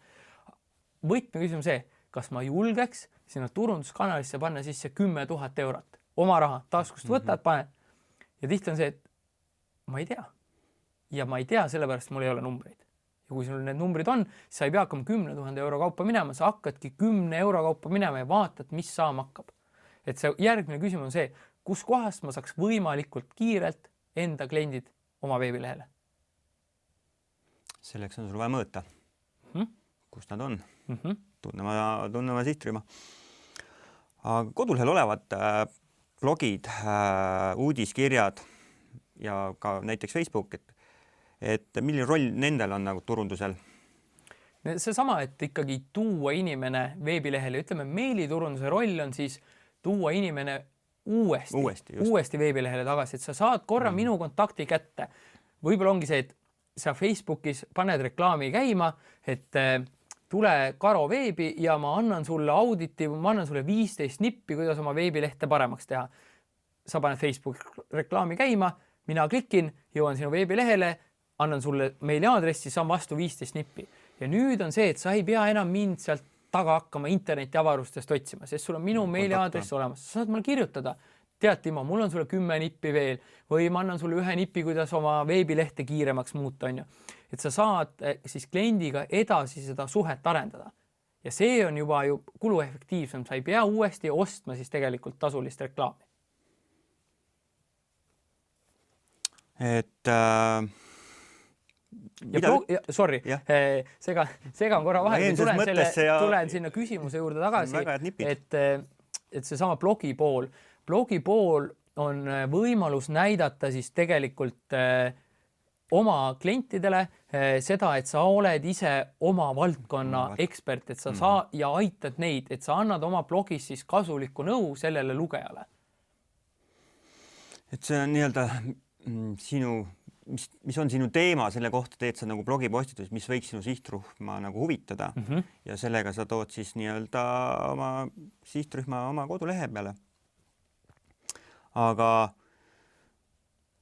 Võtmeküsimus see, kas ma julgeks sinna turunduskanalisse panna sisse 10 000 eurot. Oma raha, taskust võtad, pane. Ja tihti on see, et ma ei tea. Ja ma ei tea, sellepärast mul ei ole numbreid. Ja kui sul need numbrid on, siis sa ei pea hakkama 10 000 euro kaupa minema, sa hakkadki 10 euro kaupa minema ja vaatad, mis saama hakkab. Et see järgmine küsimus on see, kus kohast ma saaks võimalikult kiirelt enda kliendid oma veebilehele. Selleks on sul vaja mõõta. Kus nad on? Tunnema sihtrühma. Aga kodulehel olevad blogid, uudiskirjad ja ka näiteks Facebook, et milline roll nendel on nagu turundusel? See sama, et ikkagi tuua inimene veebilehele, ütleme meiliturunduse roll on siis tuua inimene uuesti veebilehele tagasi, et sa saad korra minu kontakti kätte. Võib-olla ongi see, et sa Facebookis paned reklaami käima, et tule Karo veebi ja ma annan sulle auditi, ma annan sulle 15 nippi, kuidas oma veebilehte paremaks teha. Sa paned Facebook reklaami käima, mina klikin, jõuan sinu veebilehele, annan sulle meiliaadressi, saan vastu 15 nippi. Ja nüüd on see, et sa ei pea enam mind sealt taga hakkama interneti avarustest otsima, sest sul on minu meiliaadress olemas. Sa saad mulle kirjutada, tead Timo, mul on sulle 10 nippi veel või ma annan sulle 1 nippi, kuidas oma veebilehte kiiremaks muuta. Et sa saad siis kliendiga edasi seda suhet arendada. Ja see on juba ju kuluefektiivsem, sa ei pea uuesti ostma siis tegelikult tasulist reklaami. Et sorry, seega on korra vahel, tulen sinna küsimuse juurde tagasi, et see sama blogi pool on võimalus näidata siis tegelikult oma klientidele seda, et sa oled ise oma valdkonna ekspert, et sa ja aitad neid, et sa annad oma blogis siis kasulikku nõu sellele lugejale. Et see on nii-öelda mis on sinu teema, selle kohta teed sa nagu blogipostitus, mis võiks sinu sihtrühma nagu huvitada ja sellega sa tood siis nii-öelda oma sihtrühma oma kodulehe peale. Aga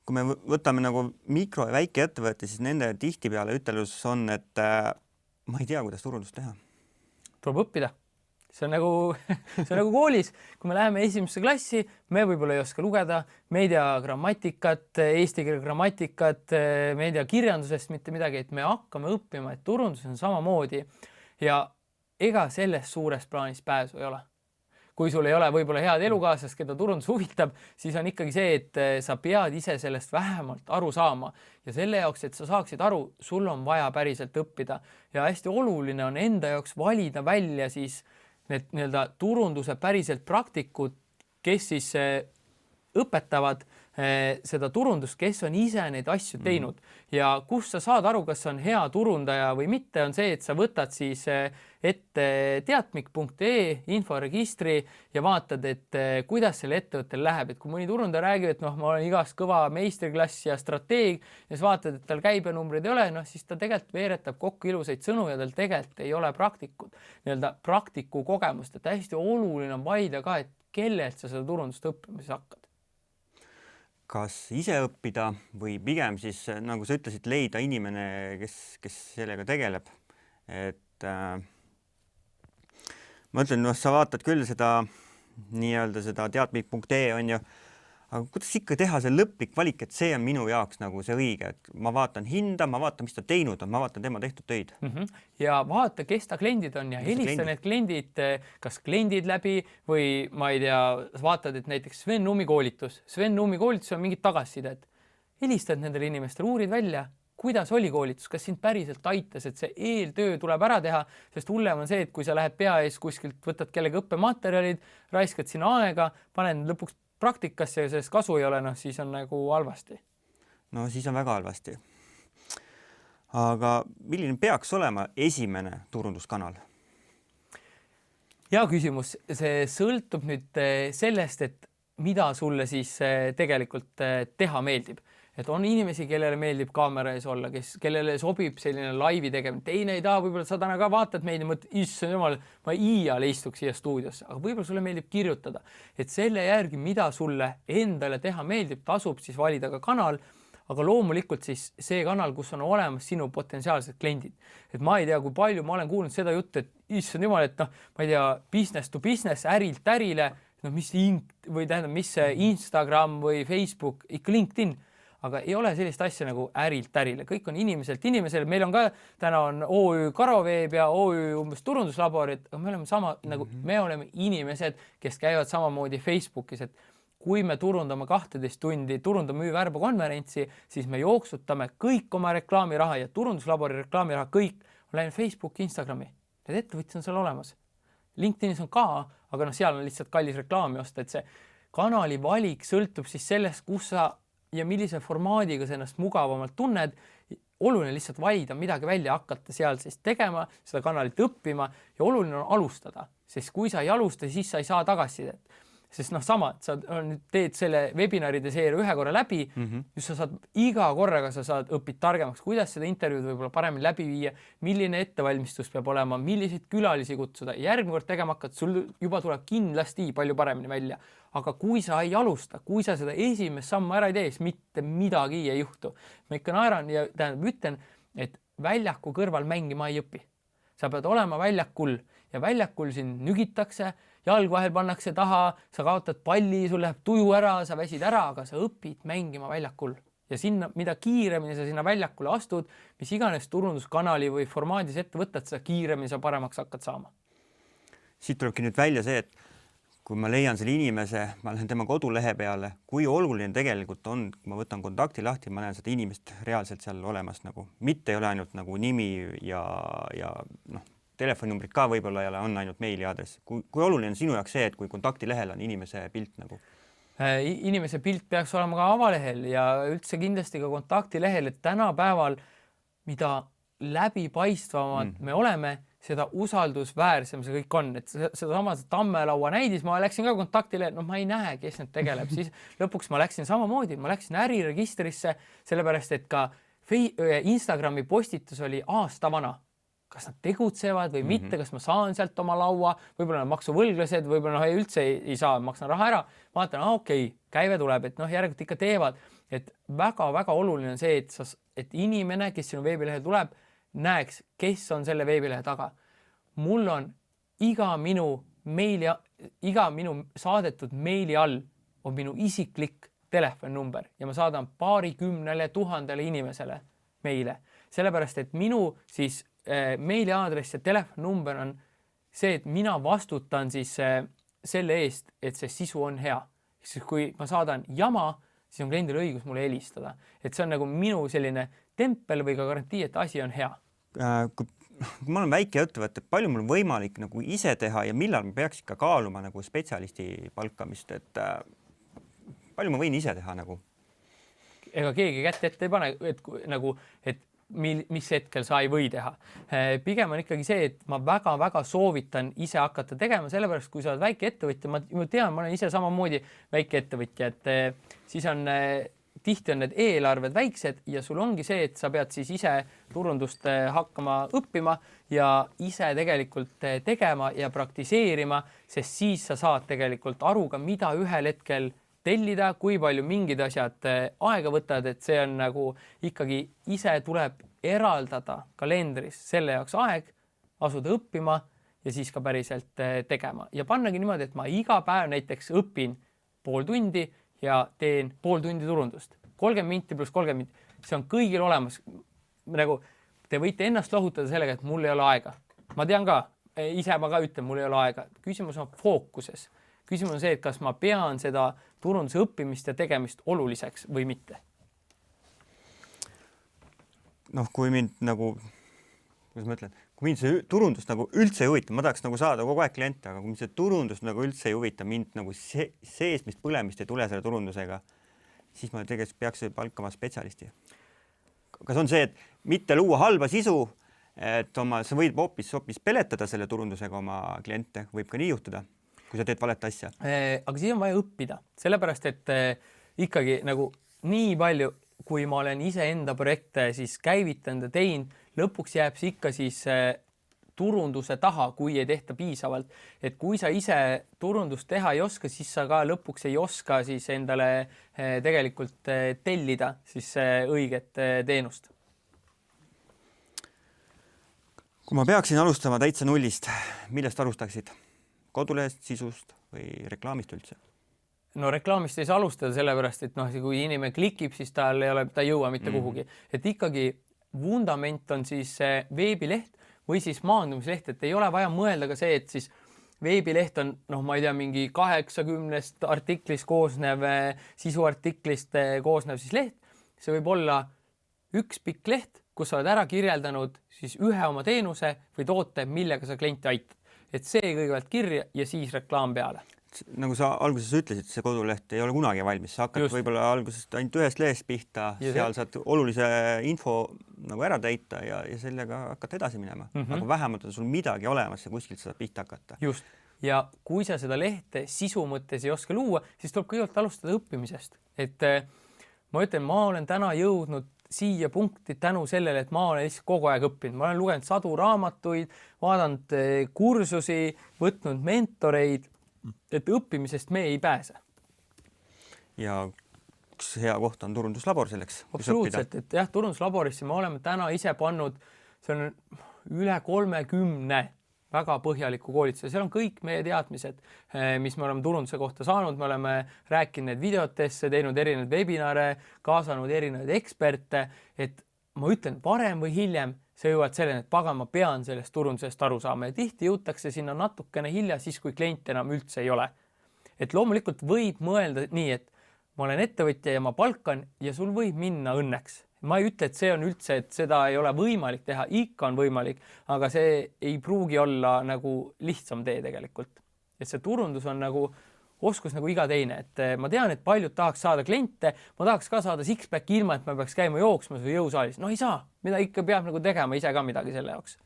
kui me võtame nagu mikro- ja väike ettevõtte, siis nende tihti peale ütelus on, et ma ei tea, kuidas turundust teha. Tuleb õppida. See on nagu koolis, kui me läheme esimesse klassi, me võib-olla ei oska lugeda, me ei tea grammatikat, eesti keele grammatikat, me ei tea kirjandusest mitte midagi, et me hakkame õppima, et turundus on samamoodi ja ega sellest suures plaanis pääsu ei ole. Kui sul ei ole võib-olla head elukaaslast, keda turundus huvitab, siis on ikkagi see, et sa pead ise sellest vähemalt aru saama ja selle jaoks, et sa saaksid aru, sul on vaja päriselt õppida ja hästi oluline on enda jaoks valida välja siis need nii-öelda turunduse päriselt praktikud, kes siis õpetavad seda turundust, kes on ise neid asju teinud ja kus sa saad aru, kas on hea turundaja või mitte, on see, et sa võtad siis ette teatmik.ee inforegistri ja vaatad, et kuidas selle ettevõttel läheb, et kui mõni turundaja räägib, et ma olen igast kõva meistriklass ja strateeg ja siis vaatad, et tal käibenumbrid ei ole, siis ta tegelikult veeretab kokku ilusaid sõnu ja tal tegelikult ei ole praktikud, nii-öelda praktiku kogemust, et hästi oluline on valida ka, et kellelt sa seda turundust õppima siis hakkad. Kas ise õppida või pigem siis, nagu sa ütlesid, leida inimene, kes sellega tegeleb. Et ma ütlen, sa vaatad küll seda nii-öelda seda teatmik.ee on ju, aga kuidas ikka teha see lõplik valik, et see on minu jaoks nagu see õige, et ma vaatan hinda, ma vaatan, mis ta teinud on, ma vaatan tema tehtud töid. Ja vaata, kes ta kliendid on ja helista need kliendid, kas kliendid läbi või ma ei tea, vaatad, et näiteks Sven Nummi koolitus. Sven Nummi koolitus on mingid tagasisidet. Helistad nendele inimestele, uurid välja, kuidas oli koolitus, kas sind päriselt aitas, et see eeltöö tuleb ära teha, sest hullem on see, et kui sa lähed pea ees kuskilt, võtad kellega õppematerjalid, raiskad sinna aega, paned lõpuks praktikasse ja sellest kasu ei ole, siis on nagu halvasti. no siis on väga halvasti. Aga milline peaks olema esimene turunduskanal? Hea küsimus. See sõltub nüüd sellest, et mida sulle siis tegelikult teha meeldib. Et on inimesi, kellele meeldib kaamera ees olla, kellele sobib selline laivi tegemine. Teine ei taha, võib-olla sa täna ka vaatad meid ja mõtled, issand jumal, ma iial istuks siia stuudiosse, aga võib-olla sulle meeldib kirjutada. Et selle järgi, mida sulle endale teha meeldib, tasub siis valida ka kanal, aga loomulikult siis see kanal, kus on olemas sinu potentsiaalsed kliendid. Et ma ei tea, kui palju ma olen kuulnud seda juttu, et issand jumal, et noh, ma ei tea, business to business, ärilt ärile, no mis Instagram või Facebook, ikka LinkedIn. Aga ei ole sellist asja nagu ärilt ärile. Kõik on inimeselt inimesele. Meil on ka, täna on OÜ Karoveeb ja OÜ umbes turunduslaborid, aga me oleme sama, nagu me oleme inimesed, kes käivad samamoodi Facebookis, et kui me turundame 12 tundi, turundame müü värba konverentsi, siis me jooksutame kõik oma reklaamiraha ja turunduslabori reklaamiraha, kõik on läinud Facebooki, Instagrami. Need ettevõtjad on seal olemas. LinkedInis on ka, aga noh, seal on lihtsalt kallis reklaami osta, et see kanali valik sõltub siis sellest, kus sa ja millise formaadiga sa ennast mugavamalt tunned. Oluline lihtsalt valida midagi välja, hakata seal siis tegema, seda kanalit õppima ja oluline on alustada, sest kui sa ei alusta, siis sa ei saa tagasisidet. Sest noh, sama, et sa teed selle webinaride seeria ühe korra läbi, just sa saad iga korraga õpid targemaks, kuidas seda intervjuud võib-olla paremini läbi viia, milline ettevalmistus peab olema, milliseid külalisi kutsuda. Järgmine kord tegema hakkad, sul juba tuleb kindlasti palju paremini välja. Aga kui sa ei alusta, kui sa seda esimest sammu ära ei tee, siis mitte midagi ei juhtu. Ma ikka naeran ja ütlen, et väljaku kõrval mängima ei õpi. Sa pead olema väljakul ja väljakul siin nügitakse, jalg vahel pannakse taha, sa kaotad palli, sul läheb tuju ära, sa väsid ära, aga sa õpid mängima väljakul. Ja sinna, mida kiiremini sa sinna väljakule astud, mis iganes turunduskanali või formaadis ette võtad, seda kiiremini sa paremaks hakkad saama. Siit tulebki nüüd välja see, et kui ma leian selle inimese, ma lähen tema kodulehe peale, kui oluline tegelikult on, kui ma võtan kontakti lahti, ma näen seda inimest reaalselt seal olemas nagu. Mitte ei ole ainult nagu nimi ja noh, telefoninumbrid ka võib-olla ei ole, on ainult meili aadress. Kui oluline on sinu jaoks see, et kui kontaktilehel on inimese pilt nagu? Inimese pilt peaks olema ka avalehel ja üldse kindlasti ka kontaktilehel, et tänapäeval, mida läbipaistvamad me oleme, seda usaldusväärsem see kõik on. Et seda sama Tammelaua näidis, ma läksin ka kontaktilehel, ma ei näe, kes need tegeleb. Siis lõpuks ma läksin samamoodi, ma läksin äriregistrisse, sellepärast, et ka Instagrami postitus oli aasta vana. Kas nad tegutsevad või mitte, kas ma saan sealt oma laua, võib-olla nad maksuvõlglased, võib-olla üldse ei saa, maksan raha ära. Vaatan, okei, käive tuleb, et järelikult ikka teevad. Et väga-väga oluline on see, et inimene, kes sinu veebilehel tuleb, näeks, kes on selle veebilehe taga. Mul on iga minu saadetud meili all on minu isiklik telefonnumber ja ma saadan 20,000 inimesele meile. Sellepärast, et minu siis meiliaadress ja telefonnumber on see, et mina vastutan siis selle eest, et see sisu on hea. Siis kui ma saadan jama, siis on kliendil õigus mulle helistada. Et see on nagu minu selline tempel või ka garantii, et asi on hea. Kui ma olen väike ettevõte, palju mul on võimalik nagu ise teha ja millal ma peaks ikka kaaluma nagu spetsialisti palkamist, et palju ma võin ise teha nagu? Ega keegi kätt ette ei pane, et mis hetkel sa ei või teha. Pigem on ikkagi see, et ma väga-väga soovitan ise hakata tegema, sellepärast kui sa oled väike ettevõtja, ma tean, ma olen ise samamoodi väike ettevõtja, et siis on tihti on need eelarved väiksed ja sul ongi see, et sa pead siis ise turundust hakkama õppima ja ise tegelikult tegema ja praktiseerima, sest siis sa saad tegelikult aru ka, mida ühel hetkel tellida, kui palju mingid asjad aega võtad, et see on nagu ikkagi ise tuleb eraldada kalendris selle jaoks aeg, asuda õppima ja siis ka päriselt tegema. Ja pannagi niimoodi, et ma iga päev näiteks õpin pool tundi ja teen pool tundi turundust. 30 minti pluss 30 minti. See on kõigil olemas. Nagu te võite ennast lohutada sellega, et mul ei ole aega. Ma tean ka, ise ma ka ütlen, mul ei ole aega. Küsimus on fookuses. Küsimus on see, et kas ma pean seda turunduse õppimist ja tegemist oluliseks või mitte. Noh, kui mind nagu, kuidas ma ütlen, kui mind see turundus nagu üldse ei huvita, ma tahaks nagu saada kogu aeg kliente, aga kui mind see turundus nagu üldse ei huvita, mind nagu seesmist põlemist ei tule selle turundusega, siis ma tegelikult peaks palkama spetsialisti. Kas on see, et mitte luua halba sisu, et sa võid hoopis peletada selle turundusega oma kliente, võib ka nii juhtuda, kui sa teed valet asja. Aga siis on vaja õppida, sellepärast et ikkagi nagu nii palju, kui ma olen iseenda projekte siis käivitanud ja teinud, lõpuks jääb see ikka siis turunduse taha, kui ei tehta piisavalt. Et kui sa ise turundust teha ei oska, siis sa ka lõpuks ei oska siis endale tegelikult tellida siis õiget teenust. Kui ma peaksin alustama täitsa nullist, millest alustaksid? Kodulehest, sisust või reklaamist üldse? No reklaamist ei saa alustada sellepärast, et kui inimene klikib, siis ta ei jõua mitte kuhugi. Et ikkagi vundament on siis veebileht või siis maandumisleht, et ei ole vaja mõelda ka see, et siis veebileht on, ma ei tea, mingi 80 artiklist koosnev, sisuartiklist koosnev siis leht. See võib olla üks pikk leht, kus sa oled ära kirjeldanud siis ühe oma teenuse või toote, millega sa klienti aitad. Et see kõigepealt kirja ja siis reklaam peale. Nagu sa alguses ütlesid, see koduleht ei ole kunagi valmis. Sa hakkad võib-olla algusest ainult ühest lehest pihta, seal saad olulise info nagu ära täita ja sellega hakkad edasi minema. Aga vähemalt on sul midagi olemas ja kuskilt saad pihta hakata. Just. Ja kui sa seda lehte sisu mõttes ei oska luua, siis tuleb kõigepealt alustada õppimisest. Et ma ütlen, ma olen täna jõudnud siia punkti tänu sellele, et ma olen lihtsalt kogu aeg õppinud. Ma olen lugenud sadu raamatuid, vaadanud kursusi, võtnud mentoreid, et õppimisest me ei pääse. Ja üks hea koht on turunduslabor selleks. Absoluutselt, et jah, turunduslaborisse me oleme täna ise pannud, see on üle 30 väga põhjaliku koolituse. Seal on kõik meie teadmised, mis me oleme turunduse kohta saanud. Me oleme rääkinud videotesse, teinud erinevaid webinare, kaasanud erinevaid eksperte, et ma ütlen, varem või hiljem sa jõuad selleni, et pagan, ma pean sellest turundusest aru saama ja tihti jõutakse sinna natukene hilja siis, kui klient enam üldse ei ole. Et loomulikult võib mõelda nii, et ma olen ettevõtja ja ma palkan ja sul võib minna õnneks. Ma ei ütle, et see on üldse, et seda ei ole võimalik teha, ikka on võimalik, aga see ei pruugi olla nagu lihtsam tee tegelikult. Et see turundus on nagu oskus nagu iga teine, et ma tean, et paljud tahaks saada kliente, ma tahaks ka saada six-packi ilma, et ma peaks käima jooksmas või jõusaalis. No ei saa, mida ikka peab nagu tegema ise ka midagi selle jaoks.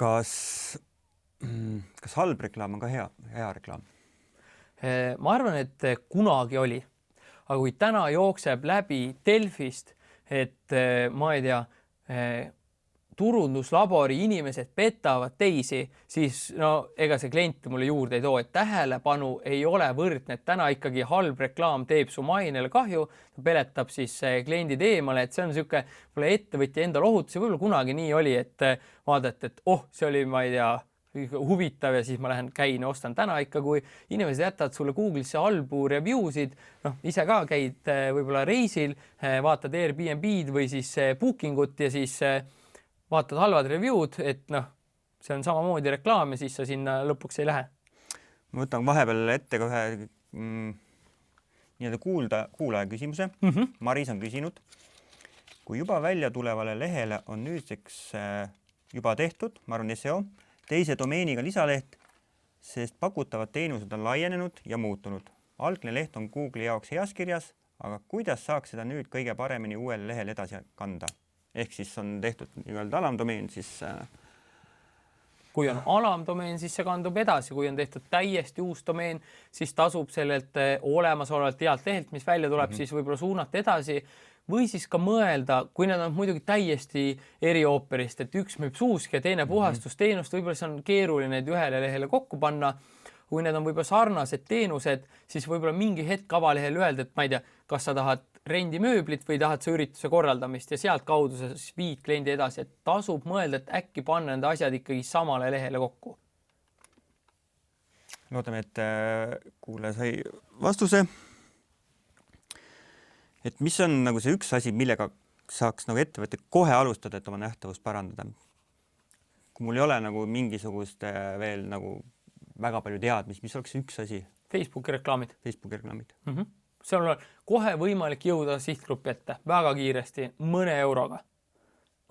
Kas halb reklaam on ka hea reklaam? Ma arvan, et kunagi oli. Aga kui täna jookseb läbi Delfist, et ma ei tea, turunduslabori inimesed petavad teisi, siis ega see klient mulle juurde ei too, et tähelepanu ei ole võrdne, et täna ikkagi halb reklaam teeb su mainele kahju, peletab siis kliendid eemale, et see on niisugune ettevõtja enda lohutus ja võib-olla kunagi nii oli, et vaadata, et see oli, ma ei tea, huvitav ja siis ma lähen käin ja ostan. Täna ikka, kui inimesed jätavad sulle Google'isse halbu review'sid, ise ka käid võib-olla reisil, vaatad Airbnb-d või siis Bookingut ja siis vaatad halvad review'd, et see on samamoodi reklaam ja siis sa sinna lõpuks ei lähe. Ma võtan vahepeal ette ka ühe kuulaja küsimuse. Maris on küsinud, kui juba välja tulevale lehele on nüüdseks juba tehtud, ma arvan SEO, teise domeeniga lisaleht, sest pakutavad teenused on laienenud ja muutunud. Algne leht on Google'i jaoks heas kirjas, aga kuidas saaks seda nüüd kõige paremini uuel lehel edasi kanda? Ehk siis on tehtud alamdomeen, siis... Kui on alamdomeen, siis see kandub edasi. Kui on tehtud täiesti uus domeen, siis tasub sellelt olemasolevalt healt lehelt, mis välja tuleb, siis võib-olla suunata edasi. Või siis ka mõelda, kui need on muidugi täiesti eriooperist, et üks müüb suuski ja teine puhastusteenust, võib-olla see on keeruline need ühele lehele kokku panna. Kui need on võib-olla sarnased teenused, siis võib-olla mingi hetk avalehel öelda, et ma ei tea, kas sa tahad rendimööblit või tahad sa ürituse korraldamist ja sealt kaudu sa viid kliendi edasi, et tasub mõelda, et äkki panna nende asjad ikkagi samale lehele kokku. Loodame, et kuulaja sai vastuse. Et mis on nagu see üks asi, millega saaks nagu ettevõtte kohe alustada, et oma nähtavust parandada? Kui mul ei ole nagu mingisugust veel nagu väga palju teadmist, mis oleks üks asi? Facebooki reklaamid. Seal on kohe võimalik jõuda sihtgrupi ette väga kiiresti mõne euroga.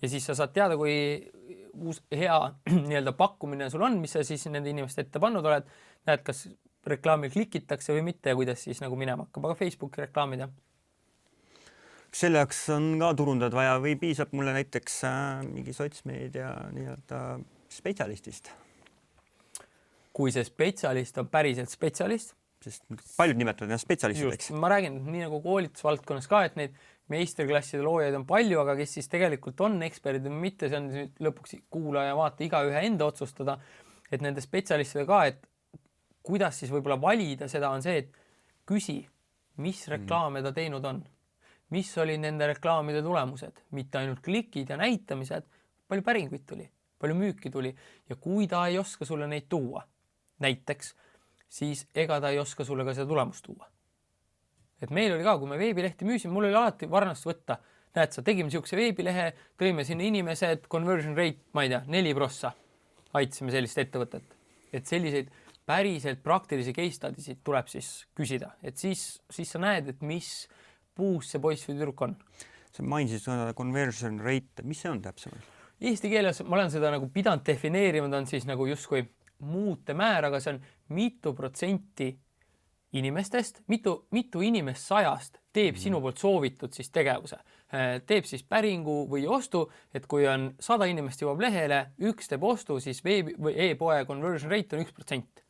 Ja siis sa saad teada, kui uus hea pakkumine sul on, mis sa siis nende inimeste ette pannud oled, näed, kas reklaamil klikitakse või mitte ja kuidas siis nagu minema hakkab, aga Facebooki reklaamid jah. Selle jaoks on ka turundajad vaja või piisab mulle näiteks mingi sotsmeedia nii-öelda spetsialistist? Kui see spetsialist on päriselt spetsialist, sest paljud nimetavad ennast spetsialistideks. Ma räägin nii nagu koolitusvaldkonnas ka, et neid meistriklasside loojaid on palju, aga kes siis tegelikult on eksperdid või mitte, see on lõpuks kuulaja vaata igaühe enda otsustada, et nende spetsialistide ka, et kuidas siis võib-olla valida seda on see, et küsi, mis reklaame ta teinud on, mis oli nende reklaamide tulemused, mitte ainult klikid ja näitamised, palju päringuid tuli, palju müüki tuli ja kui ta ei oska sulle neid tuua, näiteks, siis ega ta ei oska sulle ka seda tulemust tuua. Et meil oli ka, kui me veebilehti müüsime, mul oli alati varnast võtta. Näed, sa tegime siukse veebilehe, tõime sinna inimesed, conversion rate, ma ei tea, 4%. Aitasime sellist ettevõtet. Et selliseid päriselt praktilisi case studies tuleb siis küsida. Et siis sa näed, et mis puus see poiss või tüdruk on. Sa mainisid conversion rate, mis see on täpsemalt? Eesti keeles ma olen seda nagu pidanud defineerima, ta on siis nagu justkui muutemäär, aga see on mitu protsenti inimestest, mitu inimest 100 teeb sinu poolt soovitud siis tegevuse. Teeb siis päringu või ostu, et kui on 100 inimest jõuab lehele, 1 teeb ostu, siis veebi või e-poe conversion rate on 1%.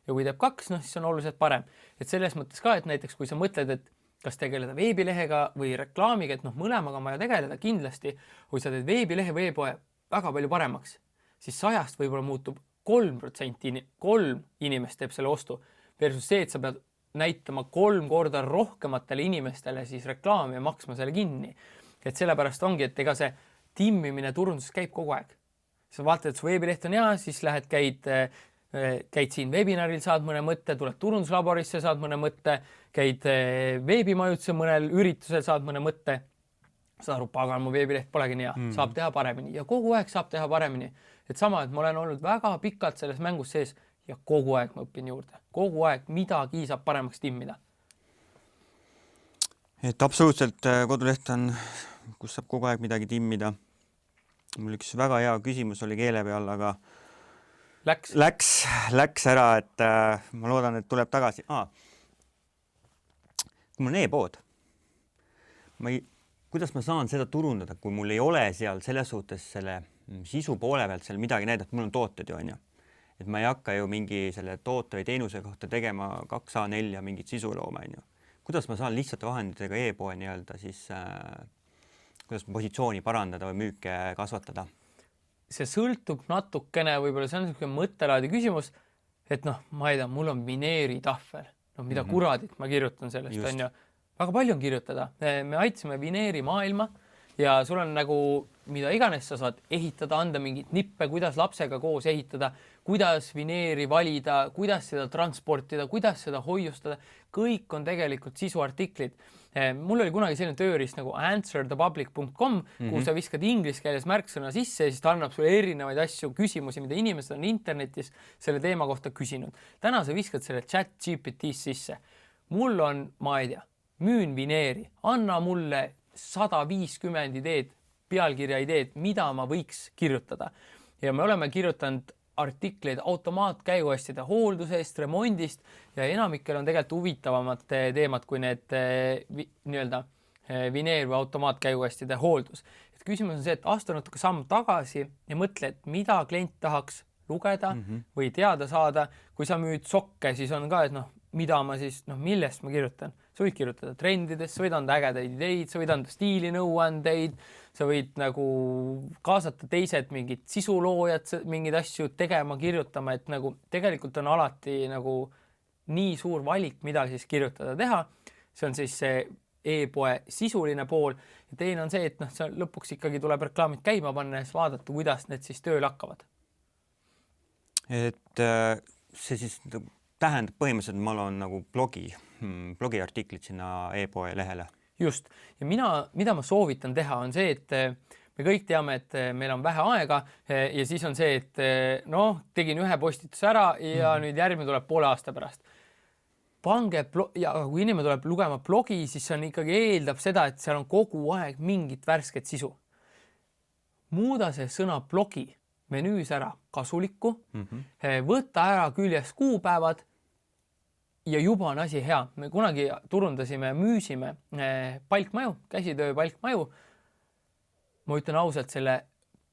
Ja kui teeb 2, siis on oluliselt parem. Et selles mõttes ka, et näiteks kui sa mõtled, et kas tegeleda veebilehega või reklaamiga, et mõlemaga on vaja tegeleda kindlasti, kui sa teed veebilehe või e-poe väga palju paremaks, siis 100 võib-olla muutub 3%, 3 inimest teeb selle ostu versus see, et sa pead näitama 3 korda rohkematele inimestele siis reklaami ja maksma selle kinni. Et sellepärast ongi, et ega see timmimine turunduses käib kogu aeg. Sa vaatad, et su veebileht on hea, siis lähed, käid siin webinaril, saad mõne mõtte, tuled turunduslaborisse, saad mõne mõtte, käid veebimajutuse mõnel üritusel, saad mõne mõtte. Saad aru, pagan, mu veebileht polegi nii hea, saab teha paremini ja kogu aeg saab teha paremini. Et sama, et ma olen olnud väga pikalt selles mängus sees ja kogu aeg ma õpin juurde. Kogu aeg midagi saab paremaks timmida. Et absoluutselt koduleht on, kus saab kogu aeg midagi timmida. Mul üks väga hea küsimus oli keele peal, aga läks ära, et ma loodan, et tuleb tagasi. Kui mul on e-pood, kuidas ma saan seda turundada, kui mul ei ole seal selles suhtes selle sisu poole pealt seal midagi näidata, mul on tooted ju, on ju. Et ma ei hakka ju mingi selle toote või teenuse kohta tegema 2A4 ja mingit sisu looma, on ju. Kuidas ma saan lihtsalt vahenditega e-poe nii-öelda siis, kuidas ma positsiooni parandada või müüke kasvatada? See sõltub natukene, võib-olla see on niisugune mõttelaadi küsimus, et ma ei tea, mul on Vineeri tahvel, mida kuradit ma kirjutan sellest, on ju. Väga palju on kirjutada. Me aitasime Vineeri maailma ja sul on nagu, mida iganes sa saad ehitada, anda mingit nippe, kuidas lapsega koos ehitada, kuidas Vineeri valida, kuidas seda transportida, kuidas seda hoiustada. Kõik on tegelikult sisuartiklid. Mul oli kunagi selline tööriist nagu answerthepublic.com, kuhu sa viskad inglise keeles märksõna sisse ja siis ta annab sulle erinevaid asju, küsimusi, mida inimesed on internetis selle teema kohta küsinud. Täna sa viskad selle chat GPT sisse. Mul on, ma ei tea, müün Vineeri, anna mulle 150 ideed, pealkirja ideed, mida ma võiks kirjutada. Ja me oleme kirjutanud artikleid automaatkäiguastide hooldusest, remondist ja enamikel on tegelikult huvitavamad teemad kui need nii-öelda Vineer või automaatkäiguastide hooldus. Et küsimus on see, et astu natuke samm tagasi ja mõtle, et mida klient tahaks lugeda või teada saada. Kui sa müüd sokke, siis on ka, et mida ma siis, millest ma kirjutan. Sa võid kirjutada trendidest, sa võid anda ägedaid ideid, sa võid anda stiilinõuandeid, sa võid nagu kaasata teised mingid sisuloojad, mingid asju tegema, kirjutama, et nagu tegelikult on alati nagu nii suur valik, mida siis kirjutada teha. See on siis see e-poe sisuline pool ja teine on see, et see lõpuks ikkagi tuleb reklaamid käima panna ja siis vaadata, kuidas need siis tööl hakkavad. Et see siis tähendab põhimõtteliselt, et ma olen nagu blogiartiklid sinna e-poe lehele. Just. Ja mida ma soovitan teha, on see, et me kõik teame, et meil on vähe aega ja siis on see, et tegin ühe postituse ära ja nüüd järgmine tuleb poole aasta pärast. Ja kui inimene tuleb lugema blogi, siis see on ikkagi eeldab seda, et seal on kogu aeg mingit värsket sisu. Muuda see sõna blogi menüüs ära kasulikku, võtta ära küljes kuupäevad ja juba on asi hea. Me kunagi turundasime, müüsime palkmaju, käsitöö palkmaju. Ma ütlen ausalt, selle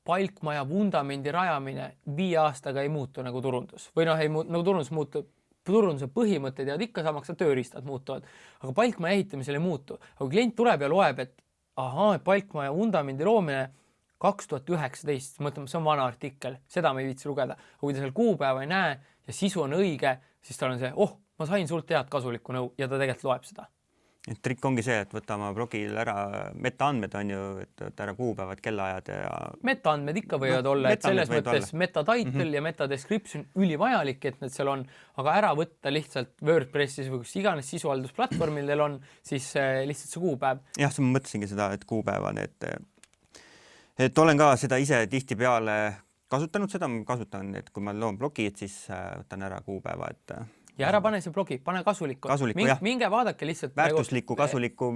palkmaja vundamendi rajamine 5 aastaga ei muutu nagu turundus. Või noh, nagu turundus muutub, turunduse põhimõtted jäävad ikka samaks, tööriistad muutuvad. Aga palkmaja ehitamisel ei muutu. Aga klient tuleb ja loeb, et palkmaja vundamendi loomine 2019, mõtleme, see on vana artikkel, seda me ei viitsi lugeda. Aga kui ta seal kuupäeva ei näe ja sisu on õige, siis tal on see, ma sain sult head kasulikku nõu ja ta tegelikult loeb seda. Et trikk ongi see, et võta oma blogil ära metaandmed on ju, et ära kuupäevad, kellaajad ja... Metaandmed ikka võivad olla, et selles mõttes metatitle ja metadescription ülivajalik, et need seal on, aga ära võtta lihtsalt WordPressis või kus iganes sisuhaldusplatvormil teil on, siis lihtsalt see kuupäev. Jah, ma mõtlesingi seda, et kuupäev on, et olen ka seda ise tihtipeale kasutanud seda, ma kasutan, et kui ma loon blogi, et siis võtan ära kuupäeva, et... Ja ära pane see blogi, pane kasulikku. Minge vaadake lihtsalt... Väärtuslikku, kasulikku.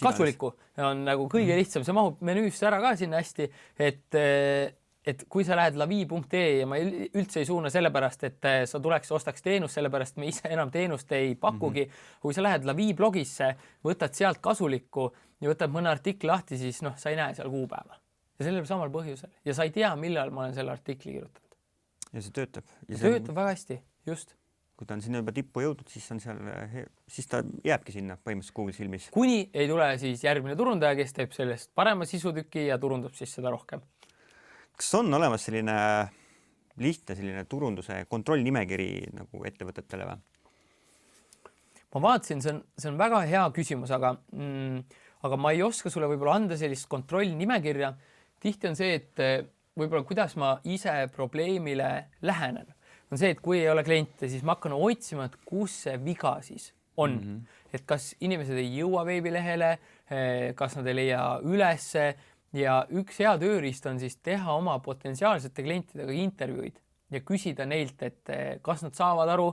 Kasulikku on nagu kõige lihtsam. See mahub menüüsse ära ka sinna hästi, et kui sa lähed lavi.ee ja ma üldse ei suuna sellepärast, et sa tuleks ostaks teenust, sellepärast me ise enam teenust ei pakugi. Kui sa lähed lavi blogisse, võtad sealt kasulikku ja võtad mõne artikli lahti, siis sa ei näe seal kuupäeva. Ja sellel samal põhjusel. Ja sa ei tea, millal ma olen selle artikli kirjutanud. Ja see töötab. Töötab väga hästi, just. Kui ta on sinna juba tippu jõudnud, siis ta jääbki sinna põhimõtteliselt Google silmis. Kuni ei tule siis järgmine turundaja, kes teeb sellest parema sisutüki ja turundab siis seda rohkem. Kas on olemas selline lihtne selline turunduse kontrollnimekiri nagu ettevõtetele või? Ma vaatasin, see on väga hea küsimus, aga ma ei oska sulle võib-olla anda sellist kontrollnimekirja. Tihti on see, et võib-olla kuidas ma ise probleemile lähenen. On see, et kui ei ole kliente, siis ma hakkan otsima, et kus see viga siis on. Et kas inimesed ei jõua veebilehele, kas nad ei leia ülesse ja üks hea tööriist on siis teha oma potentsiaalsete klientidega intervjuid ja küsida neilt, et kas nad saavad aru,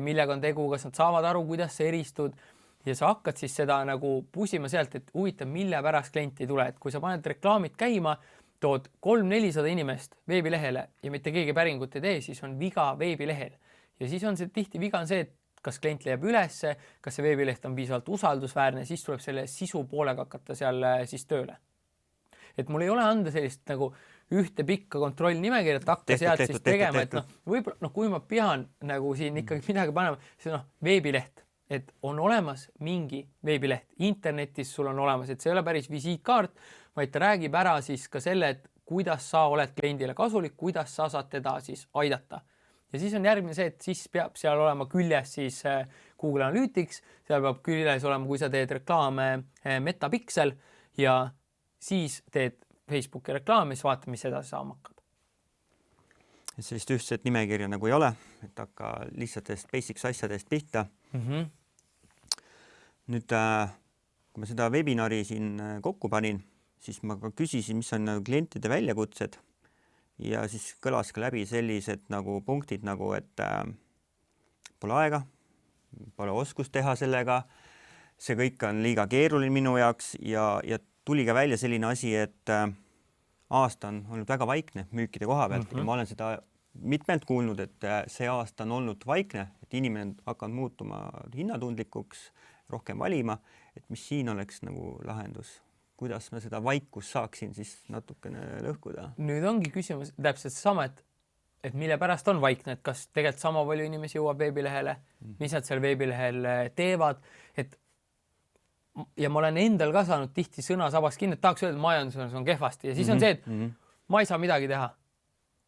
millega on tegu, kas nad saavad aru, kuidas sa eristud ja sa hakkad siis seda nagu pusima sealt, et huvitav, mille pärast klienti ei tule, et kui sa paned reklaamid käima, tood 300-400 inimest veebilehele ja mitte keegi päringut ei tee, siis on viga veebilehel. Ja siis on see tihti viga on see, et kas klient leiab ülesse, kas see veebileht on piisavalt usaldusväärne, siis tuleb selle sisu poolega hakata seal siis tööle. Et mul ei ole anda sellist nagu ühte pikka kontrollnimekirja, et hakka sealt siis tegema, et võib-olla kui ma pean nagu siin ikkagi midagi panema, siis veebileht, et on olemas mingi veebileht. Internetis sul on olemas, et see ei ole päris visiitkaart, vaid ta räägib ära siis ka selle, et kuidas sa oled kliendile kasulik, kuidas sa saad teda siis aidata. Ja siis on järgmine see, et siis peab seal olema küljes siis Google Analytics, seal peab küljes olema, kui sa teed reklaame Metapixel ja siis teed Facebooki reklaami, siis vaata, mis edasi saama hakkab. Sellist ühtset nimekirja nagu ei ole, et hakka lihtsatest basics asjadest pihta. Nüüd, kui ma seda webinari siin kokku panin, siis ma ka küsisin, mis on klientide väljakutsed ja siis kõlas ka läbi sellised nagu punktid, nagu et pole aega, pole oskust teha sellega, see kõik on liiga keeruline minu jaoks ja tuli ka välja selline asi, et aasta on olnud väga vaikne müükide koha pealt ja ma olen seda mitmelt kuulnud, et see aasta on olnud vaikne, et inimene on hakanud muutuma hinnatundlikuks, rohkem valima, et mis siin oleks nagu lahendus. Kuidas ma seda vaikust saaksin siis natukene lõhkuda? Nüüd ongi küsimus täpselt sama, et mille pärast on vaikne, et kas tegelikult sama palju inimesi jõuab veebilehele, mis nad seal veebilehel teevad, ja ma olen endal ka saanud tihti sõna sabaks kinni, et tahaks öelda, et majanduses on kehvasti ja siis on see, et ma ei saa midagi teha.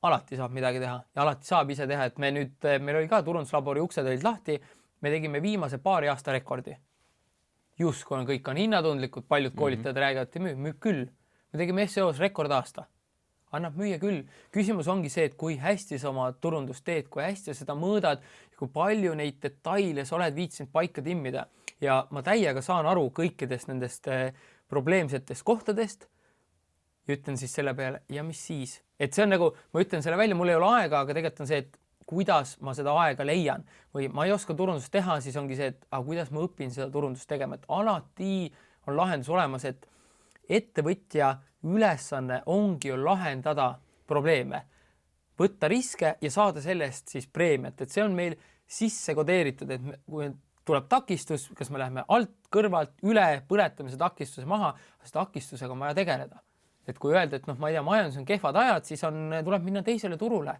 Alati saab midagi teha ja alati saab ise teha, et meil oli ka turunduslabori uksed olid lahti, me tegime viimase paari aasta rekordi. Just, kui kõik on hinnatundlikud, paljud koolitajad räägivad, et müü küll. Me tegime SEO-s rekordaasta. Annab müüa küll. Küsimus ongi see, et kui hästi sa oma turundust teed, kui hästi seda mõõdad, kui palju neid detaile sa oled viitsinud paika timmida. Ja ma täiega saan aru kõikidest nendest probleemsetest kohtadest ja ütlen siis selle peale, ja mis siis? Et see on nagu, ma ütlen selle välja, mul ei ole aega, aga tegelikult on see, et kuidas ma seda aega leian või ma ei oska turundust teha, siis ongi see, et kuidas ma õpin seda turundust tegema, et alati on lahendus olemas, et ettevõtja ülesanne ongi ju lahendada probleeme, võtta riske ja saada sellest siis preemiat, et see on meil sisse kodeeritud, et kui tuleb takistus, kas me läheme alt, kõrvalt, üle, põletame see takistuse maha, siis takistusega on vaja tegeleda. Et kui öelda, et ma ei tea, majandus on kehvad ajad, siis tuleb minna teisele turule.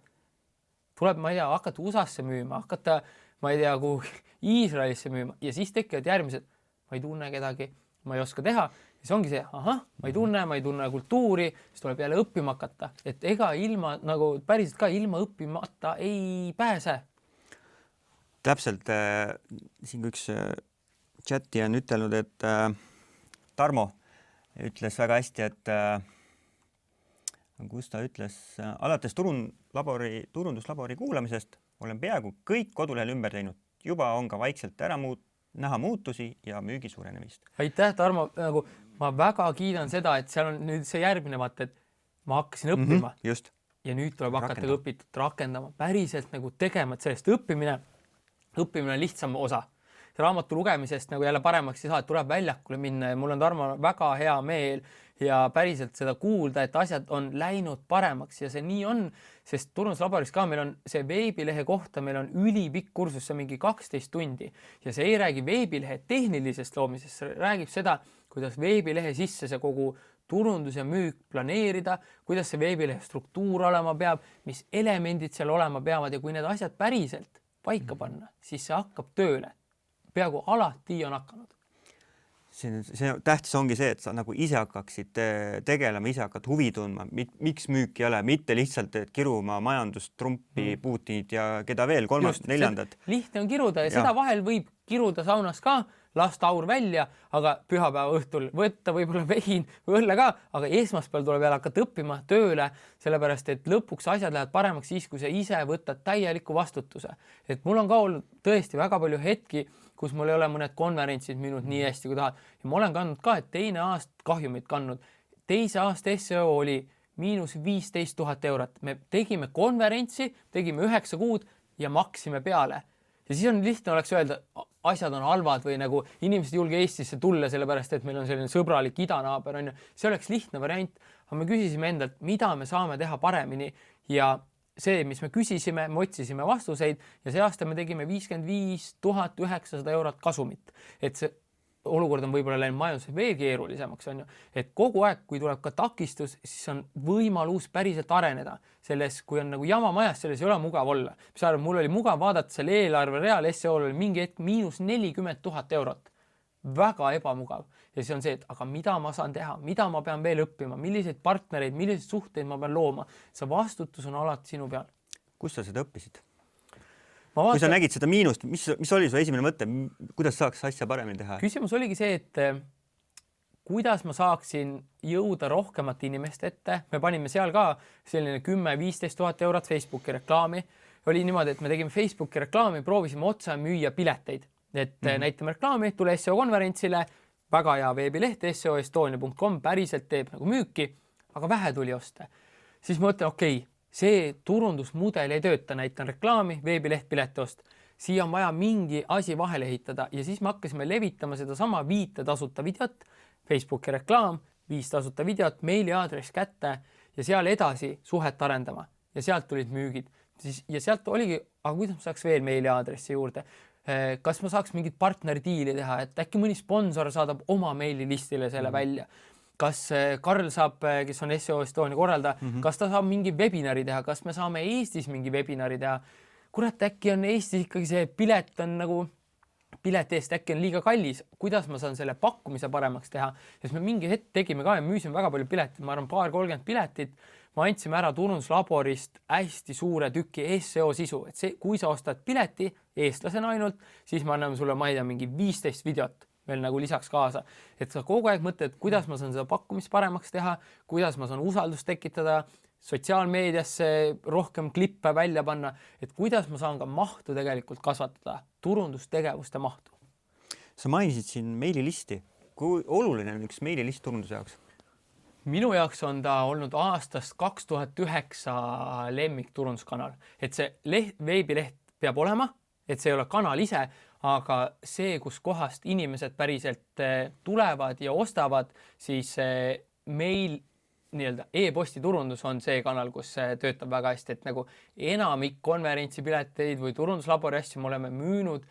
Tuleb, ma ei tea, hakata USA-sse müüma, hakata, ma ei tea, kuhu Iisraelisse müüma ja siis tekivad järgmised, ma ei tunne kedagi, ma ei oska teha. Siis ongi see, ma ei tunne kultuuri, siis tuleb jälle õppima hakata. Et ega ilma, nagu päriselt ka ilma õppimata ei pääse. Täpselt, siin üks chati on ütelnud, et Tarmo ütles väga hästi, et kus ta ütles, alates turunduslabori kuulamisest olen peaaegu kõik kodulehel ümber teinud. Juba on ka vaikselt näha muutusi ja müügi suurenemist. Aitäh, Tarmo. Nagu, ma väga kiidan seda, et seal on nüüd see järgmine vaat, et ma hakkasin õppima just. Ja nüüd tuleb hakata õpitud rakendama. Päriselt nagu tegema, et sellest õppimine on lihtsam osa. Raamatu lugemisest nagu jälle paremaks ei saa, et tuleb väljakule minna ja mul on Tarmo väga hea meel ja päriselt seda kuulda, et asjad on läinud paremaks ja see nii on, sest turunduslaboris ka meil on see veebilehe kohta, meil on ülipikk kursus, see on mingi 12 tundi ja see ei räägi veebilehe tehnilisest loomisest, see räägib seda, kuidas veebilehe sisse see kogu turundus ja müük planeerida, kuidas see veebilehe struktuur olema peab, mis elemendid seal olema peavad ja kui need asjad päriselt paika panna, siis see hakkab tööle. Peaaegu alati on hakanud. See tähtis ongi see, et sa nagu ise hakkaksid tegelema, ise hakkad huvi tundma, miks müük ei ole, mitte lihtsalt kiruma majandust, Trumpi, Putinit ja keda veel, neljandat. Lihtne on kiruda ja seda vahel võib kiruda saunas ka, lasta aur välja, aga pühapäeva õhtul võtta võib-olla vein või õlle ka, aga esmaspäeval tuleb jälle hakata õppima tööle, sellepärast et lõpuks asjad lähevad paremaks siis, kui sa ise võtad täieliku vastutuse. Et mul on ka olnud tõesti väga palju hetki, kus mul ei ole mõned konverentsid müünud nii hästi kui tahad. Ja ma olen kandnud ka, et teine aasta kahjumit kandnud. Teise aasta SEO oli -15 000 eurot. Me tegime konverentsi, tegime 9 kuud ja maksime peale. Ja siis on lihtne oleks öelda, asjad on halvad või nagu inimesed julge Eestisse tulla, sellepärast et meil on selline sõbralik idanaaber. See oleks lihtne variant, aga me küsisime endalt, mida me saame teha paremini ja see, mis me küsisime, me otsisime vastuseid ja see aasta me tegime 55 900 eurot kasumit. Et see olukord on võib-olla läinud majanduse veel keerulisemaks, on ju. Et kogu aeg, kui tuleb ka takistus, siis on võimalus päriselt areneda. Selles, kui on nagu jama majas, selles ei ole mugav olla. Mis arvan, mul oli mugav vaadata selle eelarve real SEO oli mingi hetk -40 000 eurot. Väga ebamugav. Ja see on see, et aga mida ma saan teha, mida ma pean veel õppima, milliseid partnereid, milliseid suhteid ma pean looma. See vastutus on alati sinu peal. Kus sa seda õppisid? Kui sa nägid seda miinust, mis oli su esimene mõte, kuidas saaks asja paremini teha? Küsimus oligi see, et kuidas ma saaksin jõuda rohkemate inimeste ette. Me panime seal ka selline 10-15 000 eurot Facebooki reklaami. Oli niimoodi, et me tegime Facebooki reklaami, proovisime otsa müüa pileteid. Et näitame reklaami, tule SEO konverentsile, väga hea veebileht, seoestonia.com, päriselt teeb nagu müüki, aga vähe tuli osta. Siis ma mõtlen, okei, see turundusmudel ei tööta, näitan reklaami, veebileht, piletiost. Siia on vaja mingi asi vahele ehitada ja siis me hakkasime levitama seda sama 5 tasuta videot, Facebooki reklaam, 5 tasuta videot, meiliaadress kätte ja seal edasi suhet arendama ja sealt tulid müügid. Ja sealt oligi, aga kuidas ma saaks veel meiliaadressi juurde? Kas ma saaks mingit partnerdiili teha, et äkki mõni sponsor saadab oma meililistile selle välja? Kas Karl saab, kes on SEO Estonia korraldaja, kas ta saab mingi webinari teha? Kas me saame Eestis mingi webinari teha? Kurat, äkki on Eestis ikkagi see pilet on nagu pileti eest äkki on liiga kallis. Kuidas ma saan selle pakkumise paremaks teha? Sest me mingi hetk tegime ka ja müüsime väga palju piletit. Ma arvan 30 piletit. Ma andsime ära turunduslaborist hästi suure tüki SEO sisu. Et see, kui sa ostad pileti eestlasena ainult, siis ma anname sulle, ma ei tea, mingi 15 videot veel nagu lisaks kaasa. Et sa kogu aeg mõtled, kuidas ma saan seda pakkumist paremaks teha, kuidas ma saan usaldust tekitada, sotsiaalmeediasse rohkem klippe välja panna, et kuidas ma saan ka mahtu tegelikult kasvatada, turundustegevuste mahtu. Sa mainisid siin meililisti. Kui oluline on üks meililist turunduse jaoks? Minu jaoks on ta olnud aastast 2009 lemmikturunduskanal. Et see veebileht peab olema, et see ei ole kanal ise, aga see, kus kohast inimesed päriselt tulevad ja ostavad, siis meil nii-öelda e-posti turundus on see kanal, kus see töötab väga hästi, et nagu enamik konverentsipileteid või turunduslabori asju me oleme müünud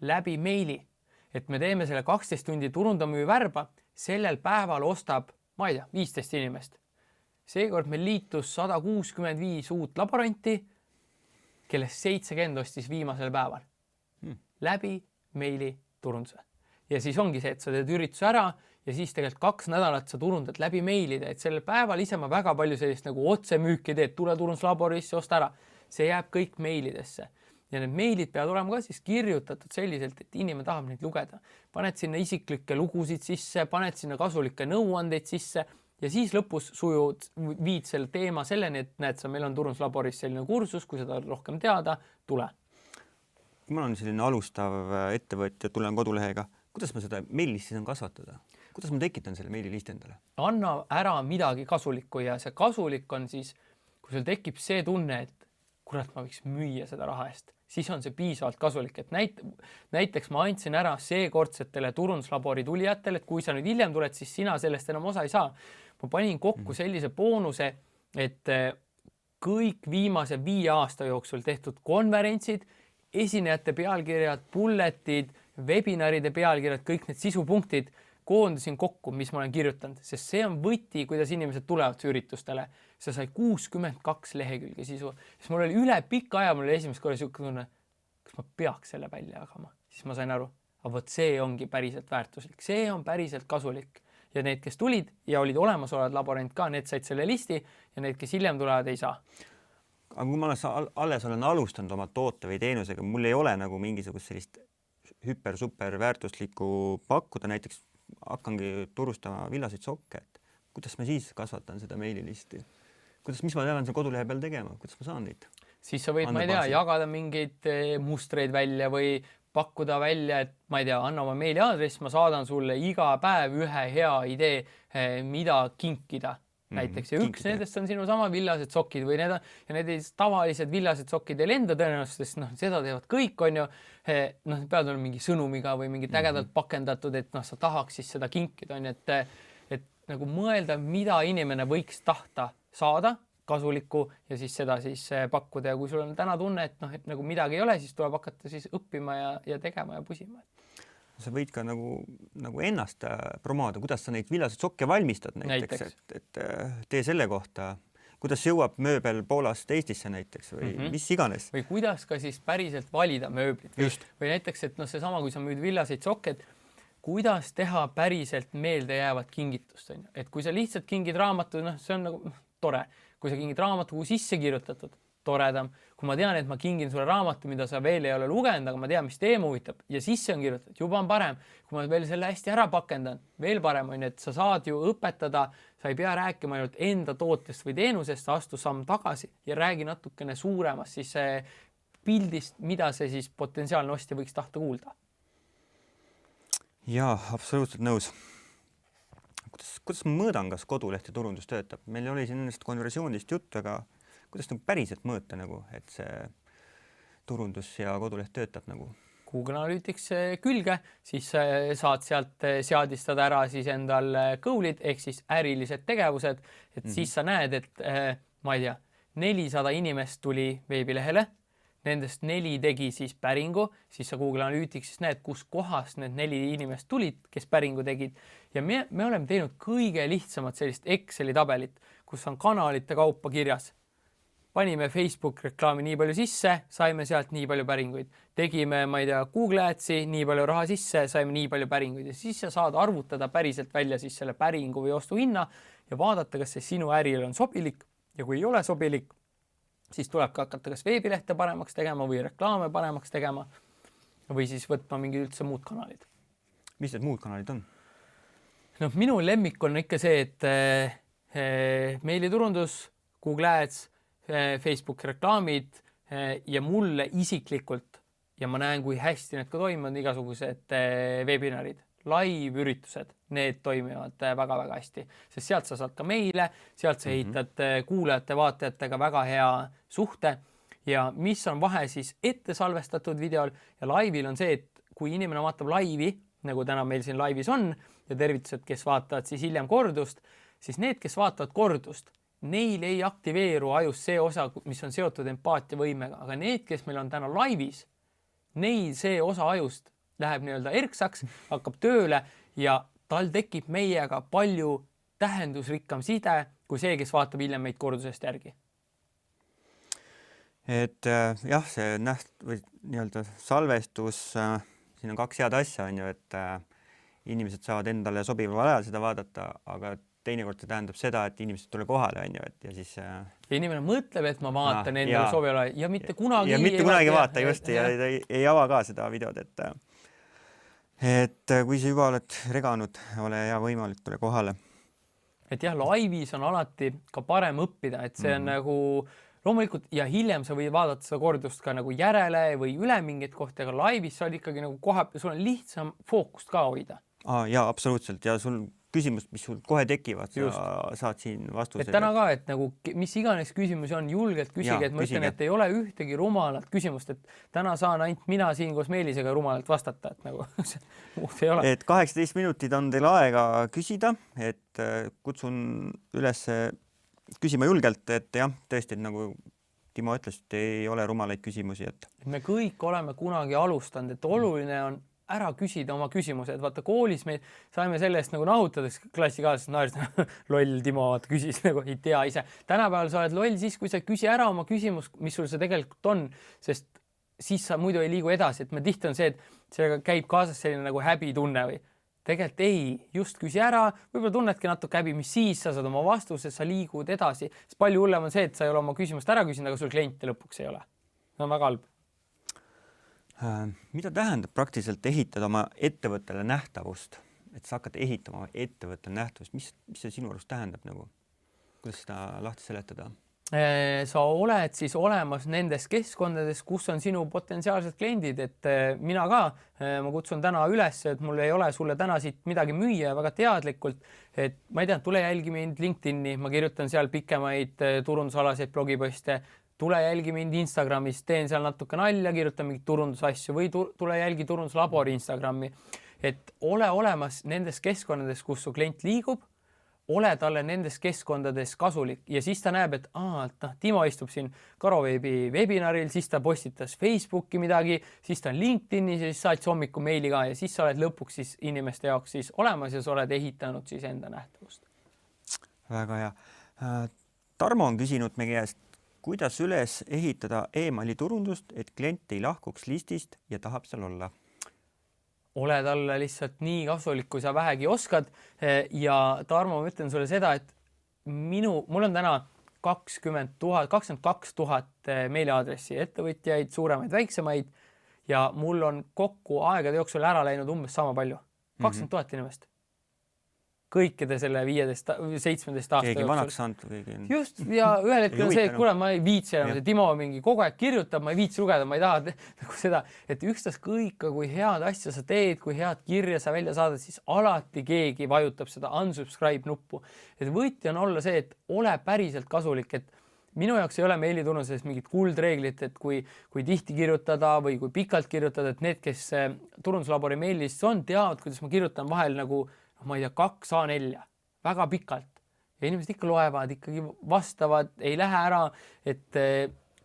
läbi meili. Et me teeme selle 12 tundi turundamüü värba, sellel päeval ostab, ma ei tea, 15 inimest. Seekord meil liitus 165 uut laboranti, kellest 70 ostis viimasel päeval. Läbi meili turunduse. Ja siis ongi see, et sa teed ürituse ära ja siis tegelikult 2 nädalat sa turundad läbi meilide, et sellel päeval ise ma väga palju sellist nagu otsemüüki teed, tule turunduslaborisse, osta ära. See jääb kõik meilidesse. Ja need meilid peavad olema ka siis kirjutatud selliselt, et inimene tahab neid lugeda. Paned sinna isiklikke lugusid sisse, paned sinna kasulikke nõuandeid sisse ja siis lõpus viid selle teema selleni, et näed sa, meil on turunduslaboris selline kursus, kui seda rohkem teada, tule. Kui ma olen selline alustav ettevõtja, tulen kodulehega, kuidas ma seda meilist saan kasvatada? Kuidas ma tekitan selle meililist endale? Anna ära midagi kasulikku ja see kasulik on siis, kui sul tekib see tunne, et kurat, ma võiks müüa seda raha eest, siis on see piisavalt kasulik. Et näiteks ma andsin ära seekordsetele turunduslabori tulijatele, et kui sa nüüd hiljem tuled, siis sina sellest enam osa ei saa. Ma panin kokku sellise boonuse, et kõik viimase 5 aasta jooksul tehtud konverentsid, esinejate pealkirjad, bulletid, webinaride pealkirjad, kõik need sisupunktid koondasin kokku, mis ma olen kirjutanud, sest see on võti, kuidas inimesed tulevad üritustele. See sai 62 lehekülge sisu. Siis mul oli üle pika aja, mul oli esimest korda siuke tunne, kas ma peaks selle välja jagama. Siis ma sain aru, aga võt see ongi päriselt väärtuslik. See on päriselt kasulik. Ja need, kes tulid ja olid olemasolevad laborant ka, need said selle listi ja need, kes hiljem tulevad, ei saa. Aga kui ma alles olen alustanud oma toote või teenusega, mul ei ole nagu mingisugust sellist super väärtuslikku pakkuda, näiteks hakkangi turustama villaseid sokke, et kuidas ma siis kasvatan seda meililisti? Mis ma tean selle kodulehe peal tegema? Kuidas ma saan neid? Siis sa võid, ma ei tea, jagada mingeid mustreid välja või pakkuda välja, et ma ei tea, anna oma meiliaadress, ma saadan sulle iga päev ühe hea idee, mida kinkida. Näiteks ja üks nendest on sinu sama villased sokid või need tavalised villased sokid ei lenda tõenäoliselt, sest seda teevad kõik, on ju, peavad olema mingi sõnumiga või mingi ägedalt pakendatud, et sa tahaks siis seda kinkida, on ju, et nagu mõelda, mida inimene võiks tahta saada kasulikku ja siis seda siis pakkuda ja kui sul on täna tunne, et nagu midagi ei ole, siis tuleb hakata siis õppima ja tegema ja pusima. Sa võid ka nagu ennast promoda, kuidas sa neid villaseid sokke valmistad näiteks. Et tee selle kohta, kuidas jõuab mööbel Poolast Eestisse näiteks või mis iganes. Või kuidas ka siis päriselt valida mööblit. Või näiteks, et seesama, kui sa müüd villaseid sokked, kuidas teha päriselt meeldejäävat kingitust. On? Et kui sa lihtsalt kingid raamatu, see on nagu tore. Kui sa kingid raamatu, kuhu sisse kirjutatud, toredam. Kui ma tean, et ma kingin sulle raamatu, mida sa veel ei ole lugenud, aga ma tean, mis teema huvitab ja sisse on kirjutatud, juba on parem. Kui ma veel selle hästi ära pakendan, veel parem on, et sa saad ju õpetada, sa ei pea rääkima ainult enda tootest või teenusest, sa astu samm tagasi ja räägi natukene suuremast siis pildist, mida see siis potentsiaalne ostja võiks tahta kuulda. Jaa, absoluutselt nõus. Kuidas ma mõõdan, kas koduleht ja turundus töötab? Meil oli siin ennast konversioonist jutt, aga kuidas nagu päriselt mõõta, et see turundus ja koduleht töötab nagu? Google Analytics külge, siis saad sealt seadistada ära siis endal goal'id ehk siis ärilised tegevused, et siis sa näed, et ma ei tea, 400 inimest tuli veebilehele, nendest 4 tegi siis päringu, siis sa Google Analytics näed, kus kohast need 4 inimest tulid, kes päringu tegid ja me oleme teinud kõige lihtsamat sellist Exceli tabelit, kus on kanalite kaupa kirjas. Panime Facebook reklaami nii palju sisse, saime sealt nii palju päringuid. Tegime, ma ei tea, Google Adsi, nii palju raha sisse, saime nii palju päringuid ja siis sa saad arvutada päriselt välja siis selle päringu või ostuhinna ja vaadata, kas see sinu äril on sobilik ja kui ei ole sobilik, siis tuleb ka hakata kas veebilehte paremaks tegema või reklaame paremaks tegema või siis võtma mingi üldse muud kanalid. Mis need muud kanalid on? Minu lemmik on ikka see, et meiliturundus, Google Ads, Facebook reklaamid ja mulle isiklikult ja ma näen, kui hästi need ka toimivad, igasugused webinarid, live-üritused, need toimivad väga-väga hästi, sest sealt sa saad ka meile, sealt sa ehitad kuulajate, vaatajatega väga hea suhte ja mis on vahe siis ette salvestatud videol ja laivis on see, et kui inimene vaatab laivi, nagu täna meil siin laivis on ja tervitused, kes vaatavad siis hiljem kordust, siis need, kes vaatavad kordust, neil ei aktiveeru ajus see osa, mis on seotud empaatiavõimega, aga need, kes meil on täna laivis, neil see osa ajust läheb nii-öelda erksaks, hakkab tööle ja tal tekib meiega palju tähendusrikkam side kui see, kes vaatab hiljem meid kordusest järgi. Et jah, see või nii-öelda salvestus, siin on 2 head asja, on ju, et inimesed saavad endale sobival ajal seda vaadata, aga teinekord see tähendab seda, et inimesed tule kohale, on ju, et ja siis... Ja inimene mõtleb, et ma vaatan endale sobival ajal ja mitte kunagi... Ja mitte kunagi vaata, just, ja ei ava ka seda videod, et kui sa juba oled reganud, ole hea võimalik, tule kohale. Et jah, laivis on alati ka parem õppida, et see on nagu loomulikult ja hiljem sa võid vaadata seda kordust ka nagu järele või üle mingit kohta, aga laivis sa oled ikkagi nagu kohe, sul on lihtsam fookust ka hoida. Jaa, absoluutselt. Ja sul küsimust, mis sul kohe tekivad, sa saad siin vastused. Et täna ka, et nagu mis iganes küsimusi on, julgelt küsige, et ma ütlen, et ei ole ühtegi rumalat küsimust, et täna saan ainult mina siin koos Meelisega rumalalt vastata, et nagu muud ei ole. Et 18 minutit on teil aega küsida, et kutsun üles küsima julgelt, et jah, tõesti, et nagu Timo ütles, et ei ole rumalaid küsimusi. Et me kõik oleme kunagi alustanud, et oluline on ära küsida oma küsimused. Vaata koolis me saime sellest nagu nahutades klassikaalisest naerist, loll Timo küsis nagu ei tea ise. Tänapäeval sa oled loll siis, kui sa küsi ära oma küsimus, mis sul see tegelikult on, sest siis sa muidu ei liigu edasi. Et me tihti on see, et sellega käib kaasas selline nagu häbitunne või tegelikult ei, just küsi ära, võib-olla tunnedki natuke häbi, mis siis sa saad oma vastuse, sa liigud edasi. Sest palju hullem on see, et sa ei ole oma küsimust ära küsinud, aga sul kliente lõpuks ei ole. See on väga halb. Mida tähendab praktiliselt ehitada oma ettevõttele nähtavust? Et sa hakkad ehitama ettevõttele nähtavust. Mis see sinu arust tähendab? Nagu? Kuidas seda lahti seletada? Sa oled siis olemas nendes keskkondades, kus on sinu potentsiaalsed kliendid, et mina ka, ma kutsun täna üles, et mul ei ole sulle täna siit midagi müüa väga teadlikult, et ma ei tea, tule jälgi mind LinkedIni, ma kirjutan seal pikemaid turundusalaseid blogiposte, tule jälgi mind Instagramis, teen seal natuke nalja, kirjutan mingit turundusasju või tule jälgi turunduslabori Instagrami, et ole olemas nendes keskkondades, kus su klient liigub, ole talle nendes keskkondades kasulik ja siis ta näeb, et Timo istub siin Karoveebi webinaril, siis ta postitas Facebooki midagi, siis ta on LinkedInis ja siis saatis hommiku meili ka ja siis sa oled lõpuks siis inimeste jaoks siis olemas ja sa oled ehitanud siis enda nähtavust. Väga hea. Tarmo on küsinud meie käest, kuidas üles ehitada e-maili turundust, et klient ei lahkuks listist ja tahab seal olla? Ole talle lihtsalt nii kasulik, kui sa vähegi oskad ja Tarmo, ma ütlen sulle seda, et mul on täna 22 000 meiliaadressi, ettevõtjaid, suuremaid, väiksemaid ja mul on kokku aegade jooksul ära läinud umbes sama palju. 20 000 inimest. Kõikide selle 17 aasta keegi vanaks saanud või keegi... Just, ja ühel hetkel on see, et kuule, ma ei viitsi enam, see Timo mingi kogu aeg kirjutab, ma ei viitsi lugeda, ma ei taha nagu seda, et ükstas kõika, kui head asja sa teed, kui head kirja sa välja saadad, siis alati keegi vajutab seda unsubscribe nuppu. Et võiti on olla see, et ole päriselt kasulik, et minu jaoks ei ole meiliturunduses mingit kuldreeglit, et kui tihti kirjutada või kui pikalt kirjutada, et need, kes turunduslabori meilis on, teavad, kuidas ma kirjutan vahel nagu ma ei tea, 2 A4, väga pikalt. Ja inimesed ikka loevad, ikkagi vastavad, ei lähe ära, et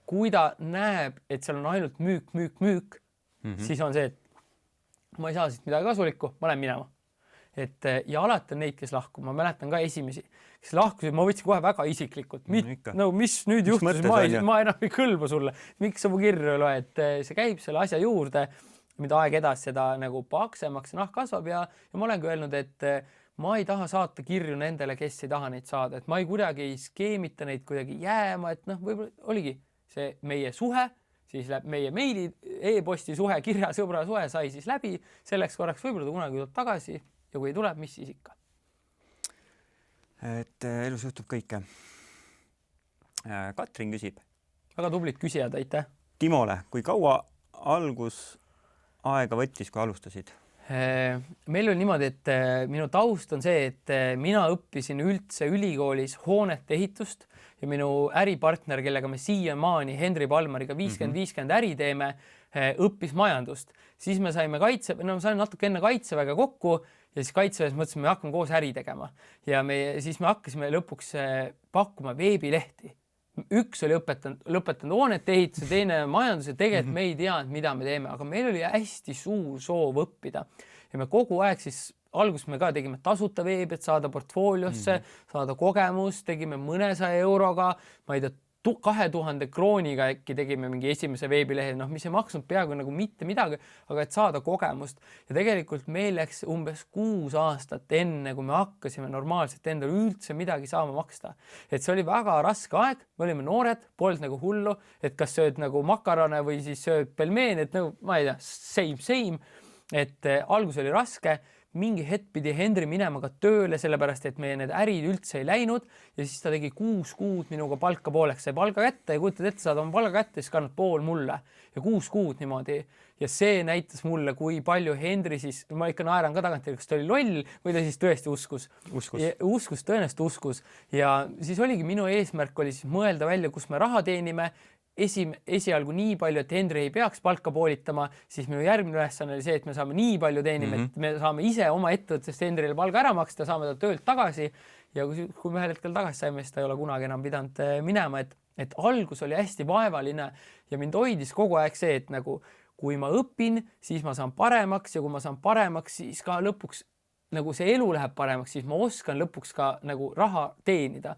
kui ta näeb, et seal on ainult müük, siis on see, et ma ei saa siit midagi kasulikku, ma lähen minema. Ja alati on neid, kes lahkub. Ma mäletan ka esimesi, kes lahkusid, ma võtsin kohe väga isiklikult. Mis nüüd juhtus, ma enam ei kõlba sulle. Miks sa mu kirju loe, et see käib selle asja juurde, mida aeg edasi seda nagu paksemaks kasvab ja ma olengi öelnud, et ma ei taha saata kirju nendele, kes ei taha neid saada, et ma ei kuidagi ei skeemita neid kuidagi jääma, et võib-olla oligi see meie suhe, siis meie meili, e-posti suhe, kirja sõbra suhe sai siis läbi, selleks korraks võib-olla ta kunagi tuleb tagasi ja kui ei tuleb, mis siis ikka? Et elus juhtub kõike. Katrin küsib. Väga tublid küsijad, aitäh. Timole, kui kaua aega võttis, kui alustasid? Meil oli niimoodi, et minu taust on see, et mina õppisin üldse ülikoolis hoonete ehitust ja minu äripartner, kellega me siiamaani Henri Palmariga 50-50 äri teeme, õppis majandust. Siis me saime ma sain natuke enne kaitseväega kokku ja siis kaitseväes mõtlesime, me hakkame koos äri tegema. Ja siis me hakkasime lõpuks pakkuma veebilehti. Üks oli lõpetanud hoonete ehituse, teine majanduse, tegelikult me ei teadnud, mida me teeme, aga meil oli hästi suur soov õppida. Ja me kogu aeg siis alguses me ka tegime tasuta veebi, et saada portfooliosse, saada kogemus, tegime mõnesaja euroga, ma ei tea, 2000 krooniga äkki tegime mingi esimese veebilehe, mis ei maksnud peaaegu nagu mitte midagi, aga et saada kogemust. Ja tegelikult meil läks umbes 6 aastat enne, kui me hakkasime normaalselt endale üldse midagi saama maksta. Et see oli väga raske aeg, me olime noored, polnud nagu hullu, et kas sööd nagu makarone või siis sööd pelmeene, et nagu, ma ei tea, same. Et algus oli raske. Mingi hetk pidi Henri minema ka tööle, sellepärast et meie need ärid üldse ei läinud ja siis ta tegi 6 kuud minuga palka pooleks, sai palga kätte ja kujutad ette, saad oma palga kätte, siis kannad pool mulle ja 6 kuud niimoodi. Ja see näitas mulle, kui palju Henri siis, ma ikka naeran ka tagant, kas ta oli loll või ta siis tõesti uskus. Tõenäoliselt uskus. Ja siis oligi minu eesmärk oli siis mõelda välja, kus me raha teenime, esialgu nii palju, et Henri ei peaks palka poolitama, siis minu järgmine ülesanne oli see, et me saame nii palju teenime, et me saame ise oma ettevõttest Henrile palga ära maksta, saame ta töölt tagasi ja kui me ühel hetkel tagasi saime, siis ta ei ole kunagi enam pidanud minema, et algus oli hästi vaevaline ja mind hoidis kogu aeg see, et nagu kui ma õpin, siis ma saan paremaks ja kui ma saan paremaks, siis ka lõpuks nagu see elu läheb paremaks, siis ma oskan lõpuks ka nagu raha teenida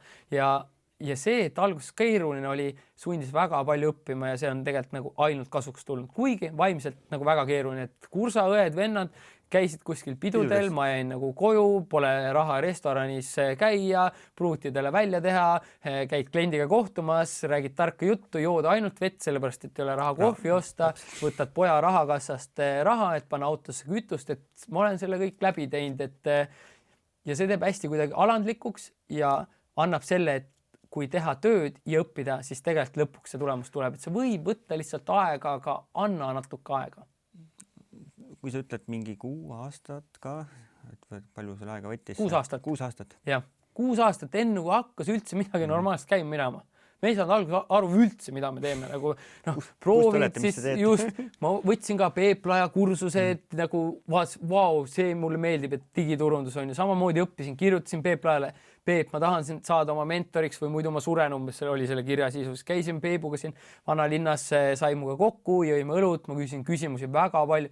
ja see, et alguses keeruline oli, sundis väga palju õppima ja see on tegelikult nagu ainult kasuks tulnud. Kuigi vaimselt nagu väga keeruline, et kursaõed, vennad käisid kuskil pidudel, ma jäin nagu koju, pole raha restoranis käia, pruutidele välja teha, käid kliendiga kohtumas, räägid tarka juttu, jood ainult vett, sellepärast, et ei ole raha kohvi osta, võtad poja rahakassast raha, et panna autosse kütust, et ma olen selle kõik läbi teinud, ja see teeb hästi kuidagi alandlikuks ja annab selle, et kui teha tööd ja õppida, siis tegelikult lõpuks see tulemus tuleb, et see võib võtta lihtsalt aega, aga anna natuke aega. Kui sa ütled mingi 6 aastat ka, et palju selle aega võttis? 6 aastat. 6 aastat. Jah, 6 aastat enne, kui hakkas üldse midagi normaalselt käima minema. Me ei saanud alguses aru üldse, mida me teeme. Nagu, proovid siis just, ma võtsin ka Peeplaja kursused, nagu vau, see mulle meeldib, et digiturundus on ja samamoodi õppisin, kirjutasin Peeplajale. Peep, ma tahan saada oma mentoriks või muidu ma suren umbes, oli selle kirja sisus. Käisin Peepuga siin vanalinnas, sai muga kokku, jõime õlut, ma küsisin küsimusi väga palju.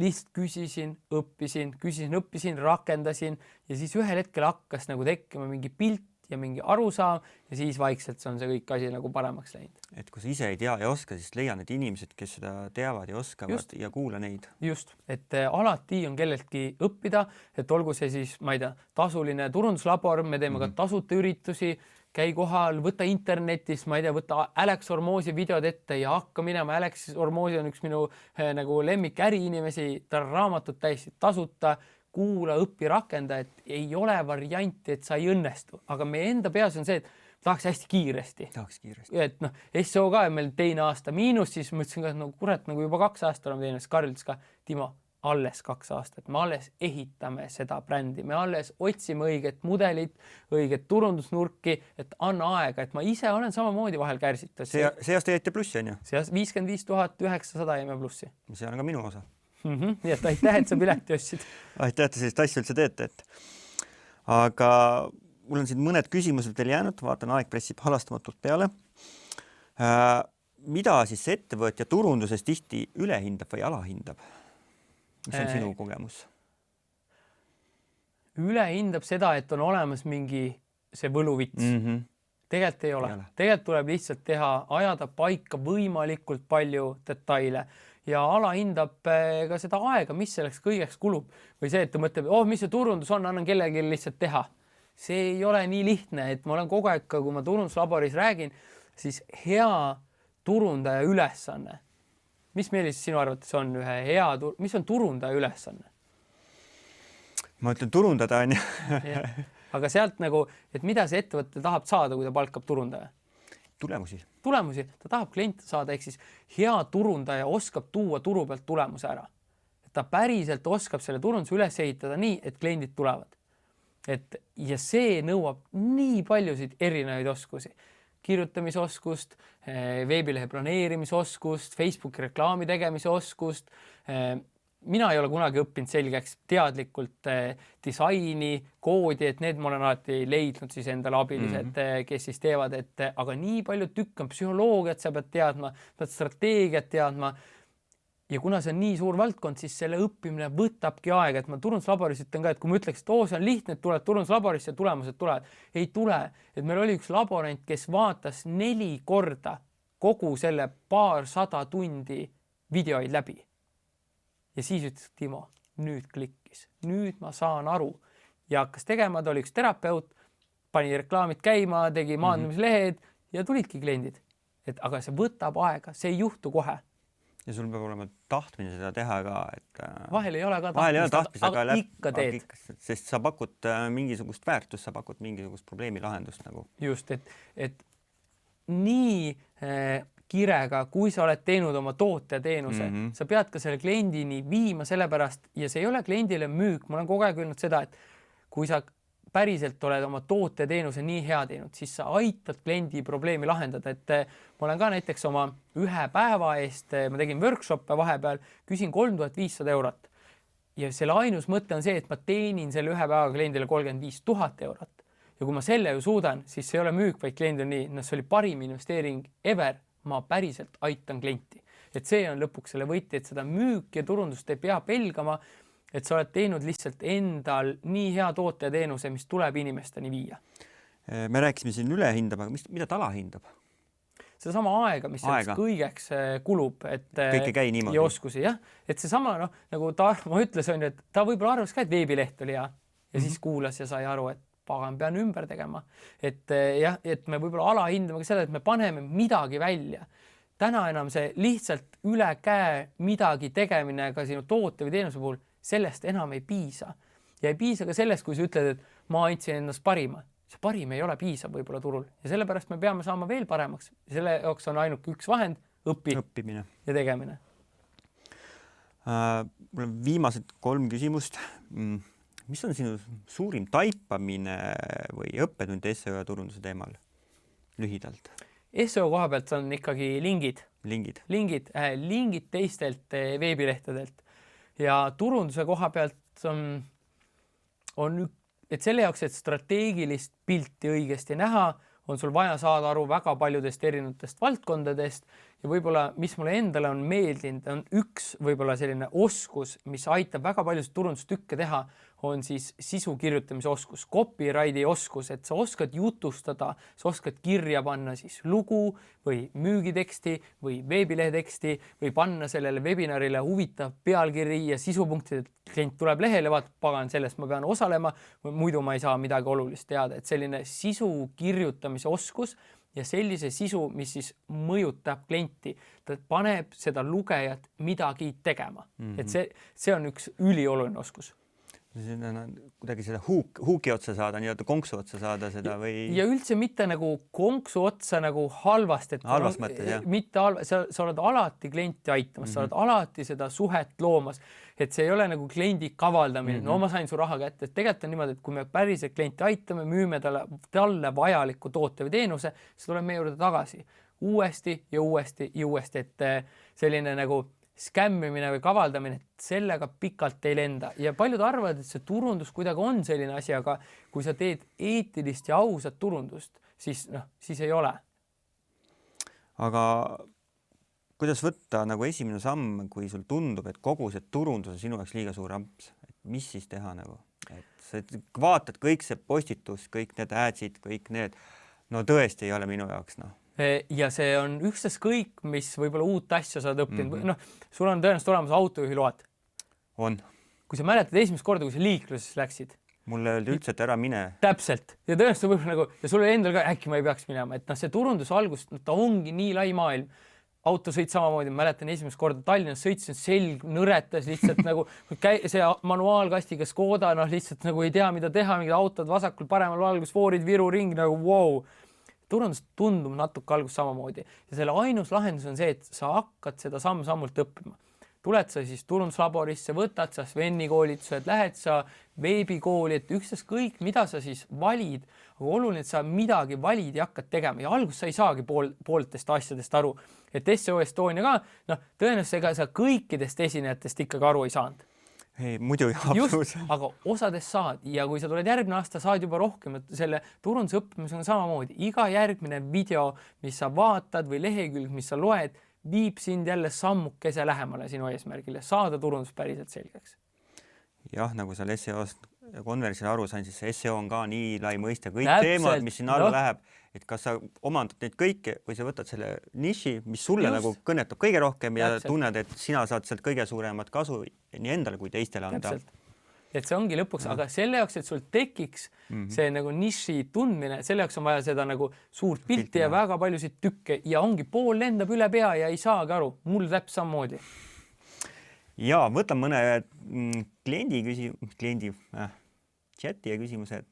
Lihtsalt küsisin, õppisin, rakendasin ja siis ühel hetkel hakkas nagu tekkima mingi pilt ja mingi arusaam ja siis vaikselt on see kõik asi nagu paremaks läinud. Et kui sa ise ei tea ja oska, siis leia need inimesed, kes seda teavad ja oskavad ja kuula neid. Just, et alati on kelleltki õppida, et olgu see siis, ma ei tea, tasuline turunduslabor, me teeme ka tasuta üritusi, käi kohal, võta internetis, ma ei tea, võta Alex Hormozi videod ette ja hakka minema. Alex Hormozi on üks minu nagu lemmik äriinimesi, ta raamatut täiesti tasuta, kuula, õpi, rakenda, et ei ole varianti, et sa ei õnnestu. Aga meie enda peas on see, et tahaks hästi kiiresti. Et SEO ka meil teine aasta miinus, siis mõtlesin ka, et kurat, nagu juba 2 aastat oleme teinud, Karl ütles ka, Timo, alles 2 aastat, me alles ehitame seda brändi, me alles otsime õiget mudelit, õiget turundusnurki, et anna aega, et ma ise olen samamoodi vahel kärsitud. See aasta jäite plussi, on ju? See aasta 55 900 jäime plussi. See on ka minu osa. Nii et aitäh, et sa pileti ostsid. Aitäh, et sellist asju üldse teete. Aga mul on siin mõned küsimused veel jäänud, vaatan, aeg pressib halastamatult peale. Mida siis ettevõtja turunduses tihti ülehindab või alahindab? Mis on sinu kogemus? Ülehindab seda, et on olemas mingi see võluvits. Tegelikult ei ole. Tegelikult tuleb lihtsalt teha, ajada paika võimalikult palju detaile ja alahindab ka seda aega, mis selleks kõigeks kulub. Või see, et ta mõtleb, mis see turundus on, annan kellelegi lihtsalt teha. See ei ole nii lihtne, et ma olen kogu aeg, kui ma turunduslaboris räägin, siis hea turundaja ülesanne. Mis meil siis sinu arvates on mis on turundaja ülesanne? Ma ütlen turundada, on ju. Aga sealt nagu, et mida see ettevõte tahab saada, kui ta palkab turundaja? Tulemusi. Ta tahab kliente saada, ehk siis hea turundaja oskab tuua turu pealt tulemuse ära. ta päriselt oskab selle turunduse üles ehitada nii, et kliendid tulevad. Ja see nõuab nii paljusid erinevaid oskusi. Kirjutamisoskust, veebilehe planeerimisoskust, Facebooki reklaami tegemise oskust. Mina ei ole kunagi õppinud selgeks teadlikult disaini, koodi, et need ma olen alati leidnud siis endale abilised, kes siis teevad, aga nii palju tükk on psühholoogiat, sa pead teadma, pead strateegiat teadma. Ja kuna see on nii suur valdkond, siis selle õppimine võtabki aega, et ma turunduslaboris ütlen ka, et kui ma ütleks, et see on lihtne, et tuled turunduslaborisse ja tulemused tulevad. Ei tule, et meil oli üks laborant, kes vaatas 4 korda kogu selle 200 tundi videoid läbi. Ja siis ütles, Timo, nüüd klikkis, nüüd ma saan aru. Ja hakkas tegema, ta oli üks terapeut, pani reklaamid käima, tegi maandamislehed ja tulidki kliendid. Aga see võtab aega, see ei juhtu kohe. Ja sul peab olema tahtmine seda teha ka, et vahel ei ole ka tahtmist, aga ikka teed. Sest sa pakud mingisugust väärtust, sa pakud mingisugust probleemi lahendust nagu. Just, et nii kirega, kui sa oled teinud oma toote ja teenuse, sa pead ka selle kliendini viima sellepärast, ja see ei ole kliendile müük. Ma olen kogu aeg öelnud seda, et kui sa päriselt oled oma toote ja teenuse nii hea teinud, siis sa aitad kliendi probleemi lahendada. Et ma olen ka näiteks oma 1 päeva eest, ma tegin workshop'e vahepeal, küsin 3500 eurot. Ja selle ainus mõte on see, et ma teenin selle 1 päeva kliendile 35 000 eurot. Ja kui ma selle ju suudan, siis see ei ole müük, vaid klient on nii, see oli parim investeering ever, ma päriselt aitan klienti. Et see on lõpuks selle võti, et seda müük ja turundust ei pea pelgama, et sa oled teinud lihtsalt endal nii hea toote ja teenuse, mis tuleb inimesteni viia. Me rääkisime siin ülehindab, aga mida ta alahindab? Seda sama aega, mis kõigeks kulub. Kõik ei käi niimoodi. Ja oskusi, jah. Et see sama, nagu Tarmo ütles, on, et ta võib-olla arvas ka, et veebileht oli hea. Ja siis kuulas ja sai aru, et pagan pean ümber tegema. Et me võib-olla alahindame ka seda, et me paneme midagi välja. Täna enam see lihtsalt üle käe midagi tegemine ka sinu toote või teenuse puhul, sellest enam ei piisa. Ja ei piisa ka sellest, kui sa ütled, et ma andsin ennast parima. See parim ei ole piisav võib-olla turul. Ja sellepärast me peame saama veel paremaks. Selle jaoks on ainult üks vahend, õppimine ja tegemine. Mul on viimased 3 küsimust. Mis on sinu suurim taipamine või õppetund SEO ja turunduse teemal? Lühidalt. SEO koha pealt on ikkagi lingid teistelt veebilehtedelt. Ja turunduse koha pealt on, et selle jaoks, et strateegilist pilti õigesti näha, on sul vaja saada aru väga paljudest erinevatest valdkondadest ja võib-olla, mis mulle endale on meeldinud, on üks võib-olla selline oskus, mis aitab väga paljusid turundustükke teha, on siis sisu kirjutamise oskus, copyrighti oskus, et sa oskad jutustada, sa oskad kirja panna siis lugu või müügiteksti või veebileheteksti või panna sellele webinarile huvitav pealkiri ja sisupunktid, et klient tuleb lehele, vaat pagan, sellest ma pean osalema, muidu ma ei saa midagi olulist teada. Et selline sisu kirjutamise oskus ja sellise sisu, mis siis mõjutab klienti, ta paneb seda lugejat midagi tegema. Et see on üks ülioluline oskus. Kuidagi seda huuki otsa saada, nii-öelda konksu otsa saada seda või... Ja üldse mitte nagu konksu otsa nagu halvast, et halvast mõttes, jah. Mitte sa oled alati klienti aitamas, sa oled alati seda suhet loomas, et see ei ole nagu kliendi kavaldamine. No ma sain su raha kätte, et tegelikult on niimoodi, et kui me päriselt klienti aitame, müüme talle vajaliku toote või teenuse, siis tuleb meie juurde tagasi uuesti ja uuesti ja uuesti, et selline nagu skämmimine või kavaldamine, et sellega pikalt ei lenda. Ja paljud arvavad, et see turundus kuidagi on selline asi, aga kui sa teed eetilist ja ausat turundust, siis ei ole. Aga kuidas võtta nagu esimene samm, kui sul tundub, et kogu see turundus on sinu jaoks liiga suur amps? Et mis siis teha nagu? Et sa vaatad kõik see postitus, kõik need adsid, kõik need, no tõesti ei ole minu jaoks, Ja see on ükstas kõik, mis võib-olla uut asja saad õppinud. Sul on tõenäoliselt olemas autojuhiload. On. Kui sa mäletad esimest korda, kui sa liikluses läksid. Mulle öeldi üldse, et ära mine. Täpselt. Ja tõenäoliselt võib nagu, ja sulle endal ka, äkki ma ei peaks minema. Et see turundus algus, ta ongi nii lai maailm. Autosõit samamoodi, mäletan esimest korda Tallinnas sõitsin, selg nõretas lihtsalt nagu see manuaalkastiga Škoda, lihtsalt nagu ei tea, mida teha, mingid autod vasakul, paremal valgusfoorid, Viru ring, nagu wow. Turundus tundub natuke algus samamoodi. Ja selle ainus lahendus on see, et sa hakkad seda samm-sammult õppima. tuled sa siis turunduslaborisse, võtad sa Sveni koolitused, lähed sa veebikooli, et ükskõik, mida sa siis valid, aga oluline, et sa midagi valid ja hakkad tegema ja alguses sa ei saagi pooltest asjadest aru, et SEO Estonia ka, tõenäoliselt ega sa kõikidest esinejatest ikkagi aru ei saanud. Ei, muidu absoluutselt. Aga osades saad ja kui sa tuled järgmine aasta, saad juba rohkem, et selle turundusõppimisega on samamoodi. Iga järgmine video, mis sa vaatad või lehekülg, mis sa loed, viib sind jälle sammukese lähemale sinu eesmärgile, saada turundus päriselt selgeks. Jah, nagu seal SEO konverentsil aru sain, siis SEO on ka nii lai mõiste, kõik teemad, mis sinna alla läheb, et kas sa omandad neid kõike või sa võtad selle niši, mis sulle nagu kõnetab kõige rohkem ja tunned, et sina saad sealt kõige suuremat kasu nii endale kui teistele anda. Et see ongi lõpuks, aga selle jaoks, et sul tekiks see nagu niši tundmine, selle jaoks on vaja seda nagu suurt pilti ja väga paljusid tükke ja ongi pool lendab üle pea ja ei saagi aru. Mul täpselt samamoodi. Ja, võtan mõne chati ja küsimuse,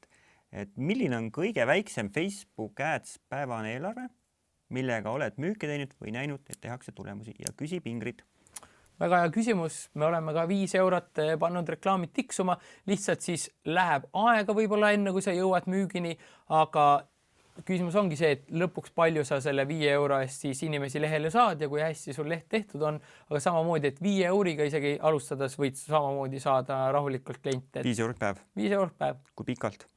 et milline on kõige väiksem Facebook Ads päevane eelarve, millega oled müüke teinud või näinud, et tehakse tulemusi ja küsib Ingrid. Väga hea küsimus. Me oleme ka 5 eurot pannud reklaamid tiksuma. Lihtsalt siis läheb aega võib-olla enne, kui sa jõuad müügini, aga küsimus ongi see, et lõpuks palju sa selle 5 euro eest siis inimesi lehele saad ja kui hästi sul leht tehtud on, aga samamoodi, et 5 euriga isegi alustades võid samamoodi saada rahulikult kliente. 5 eurot päev. 5 eurot päev. Kui pikalt?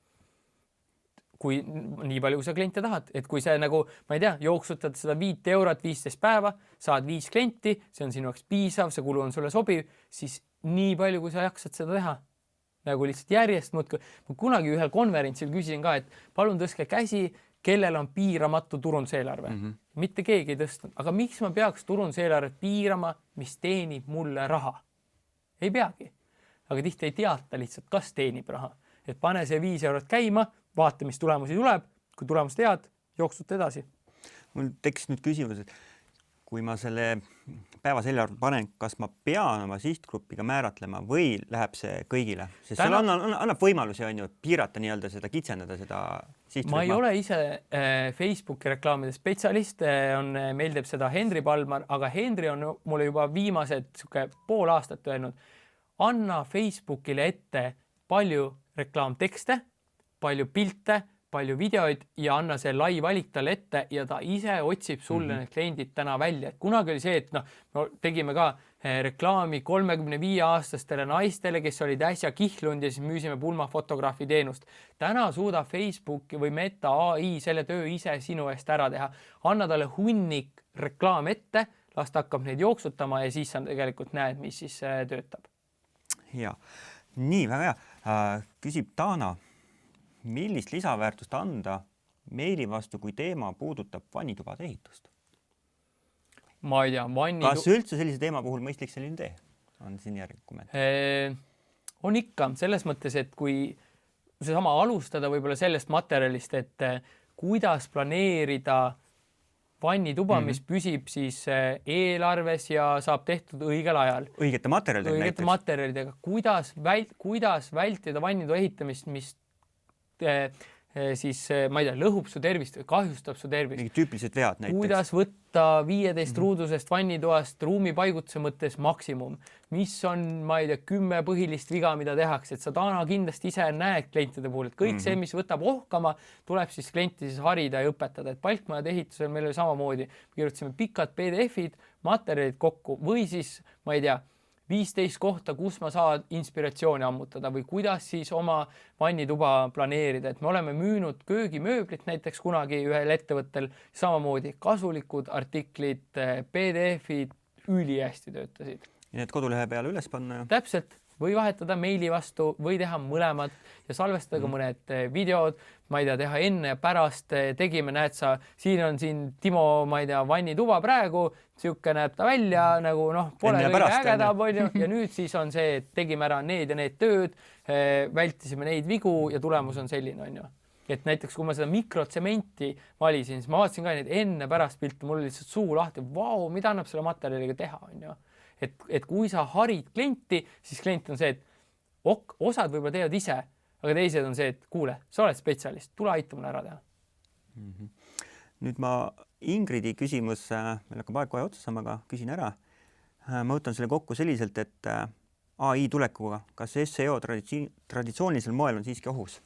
Kui nii palju, kui sa kliente tahad, et kui see nagu, ma ei tea, jooksutad seda 5 eurot 15 päeva, saad 5 klienti, see on sinu jaoks piisav, see kulu on sulle sobiv, siis nii palju, kui sa jaksad seda teha. Nagu lihtsalt järjest muudki. Ma kunagi ühel konverentsil küsisin ka, et palun tõstke käsi, kellel on piiramatu turunduseelarve. Mitte keegi ei tõstnud. Aga miks ma peaks turunduseelarvet piirama, mis teenib mulle raha? Ei peagi. Aga tihti ei teata lihtsalt, kas teenib raha. Et pane see 5 eurot käima, vaata, mis tulemusi tuleb. Kui tulemus tead, jooksud edasi. Mul tekkis nüüd küsimus, et kui ma selle päevase eelarve panen, kas ma pean oma sihtgruppiga määratlema või läheb see kõigile? Sest seal annab võimalusi piirata nii-öelda seda, kitsendada seda sihtgruppa. Ma ei ole ise Facebooki reklaamide spetsialist, meil teeb seda Henri Palmar, aga Henri on mulle juba viimased pool aastat öelnud, anna Facebookile ette palju reklaamtekste, palju pilte, palju videoid ja anna see lai valik talle ette ja ta ise otsib sulle need kliendid täna välja. Et kunagi oli see, et me tegime ka reklaami 35-aastastele naistele, kes olid äsja kihlunud ja siis müüsime pulmafotograafi teenust. Täna suudab Facebook või Meta AI selle töö ise sinu eest ära teha. Anna talle hunnik reklaam ette, las ta hakkab neid jooksutama ja siis sa tegelikult näed, mis siis töötab. Ja, nii väga hea. Küsib Taana. Millist lisaväärtust anda meili vastu, kui teema puudutab vannitubade ehitust? Ma ei tea, Kas üldse sellise teema puhul mõistlik selline tee? On siin järgi kommentaar. On ikka selles mõttes, et kui seesama alustada võib-olla sellest materjalist, et kuidas planeerida vannituba, mis püsib siis eelarves ja saab tehtud õigel ajal. Õigete materjalidega. Kuidas vältida vannituba ehitamist, mis siis, ma ei tea, lõhub su tervist või kahjustab su tervist. Mingi tüüpilised vead näiteks. Kuidas võtta 15 ruudusest vannitoast ruumi paigutuse mõttes maksimum? Mis on, ma ei tea, 10 põhilist viga, mida tehakse, et sa Taana kindlasti ise näed klientide puhul, et kõik see, mis võtab ohkama, tuleb siis klienti siis harida ja õpetada. Et palkmajade ehitusel meil oli samamoodi. Kirjutasime pikad PDF-id, materjalid kokku või siis, ma ei tea, 15 kohta, kus ma saan inspiratsiooni ammutada või kuidas siis oma vannituba planeerida. Et me oleme müünud köögimööblit näiteks kunagi ühel ettevõttel, samamoodi kasulikud artiklid, PDF-id ülihästi töötasid. Ja need kodulehe peale üles panna? Täpselt. Või vahetada meili vastu või teha mõlemad ja salvestada ka mõned videod, ma ei tea, teha enne ja pärast tegime, näed sa, siin on siin Timo, ma ei tea, vannituba praegu, siuke näeb ta välja nagu pole kõige ägedam ja nüüd siis on see, et tegime ära need ja need tööd, vältisime neid vigu ja tulemus on selline, on ju. Et näiteks, kui ma seda mikrotsementi valisin, siis ma vaatasin ka neid enne pärast pilte, mul oli lihtsalt suu lahti, mida annab selle materjaliga teha, on ju. Et kui sa harid klienti, siis klient on see, et osad võib-olla teevad ise, aga teised on see, et kuule, sa oled spetsialist, tule aita mulle ära teha. Nüüd ma Ingridi küsimus, meil hakkab aeg kohe otsa saama, aga küsin ära. ma võtan selle kokku selliselt, et AI tulekuga, kas SEO traditsioonilisel moel on siiski ohus?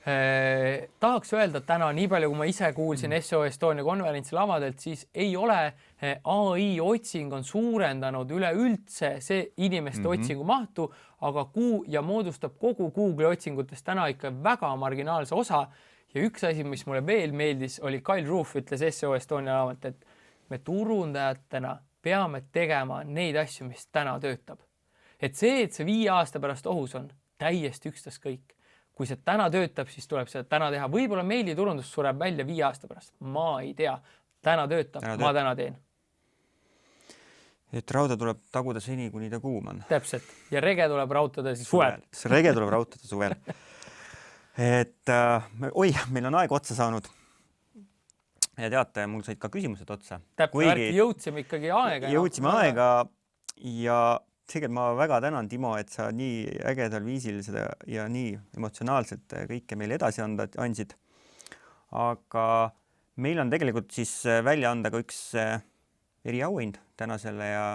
Tahaks öelda, et täna nii palju, kui ma ise kuulsin SEO Estonia konverentsil avadelt, siis ei ole AI otsing on suurendanud üleüldse see inimeste otsingu mahtu, aga ja moodustab kogu Google'i otsingutest täna ikka väga marginaalse osa. Ja üks asi, mis mulle veel meeldis, oli Kyle Roof ütles SEO Estonia avalt, et me turundajatena peame tegema neid asju, mis täna töötab. Et see 5 aasta pärast ohus on, täiesti ükstaskõik. Kui see täna töötab, siis tuleb seda täna teha. Võib-olla meiliturundus sureb välja 5 aasta pärast. Ma ei tea. Täna töötab. Ma täna teen. Et rauda tuleb taguda seni, kuni ta kuum on. Täpselt. Ja rege tuleb rautada siis suvel. See rege tuleb rautada suvel. Et meil on aeg otsa saanud. Ja teate, mul said ka küsimused otsa. Täpselt, jõudsime ikkagi aega. Jõudsime aega ja tegelikult ma väga tänan, Timo, et sa nii ägedal viisil seda ja nii emotsionaalselt kõike meile edasi andsid. Aga meil on tegelikult siis välja anda ka üks eriauhind tänasele ja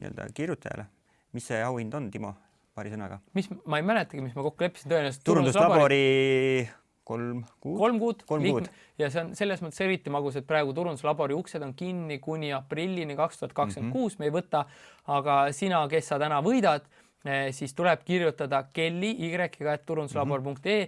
nii-öelda kirjutajale. Mis see auhind on, Timo, paari sõnaga? Ma ei mäletagi, mis ma kokku leppisin tõenäoliselt. Turunduslabori 3 kuud. Ja see on selles mõttes eriti magus, et praegu Turunduslabori uksed on kinni kuni aprillini 2026. Me ei võta, aga sina, kes sa täna võidad, siis tuleb kirjutada Kelly y@turunduslabor.ee,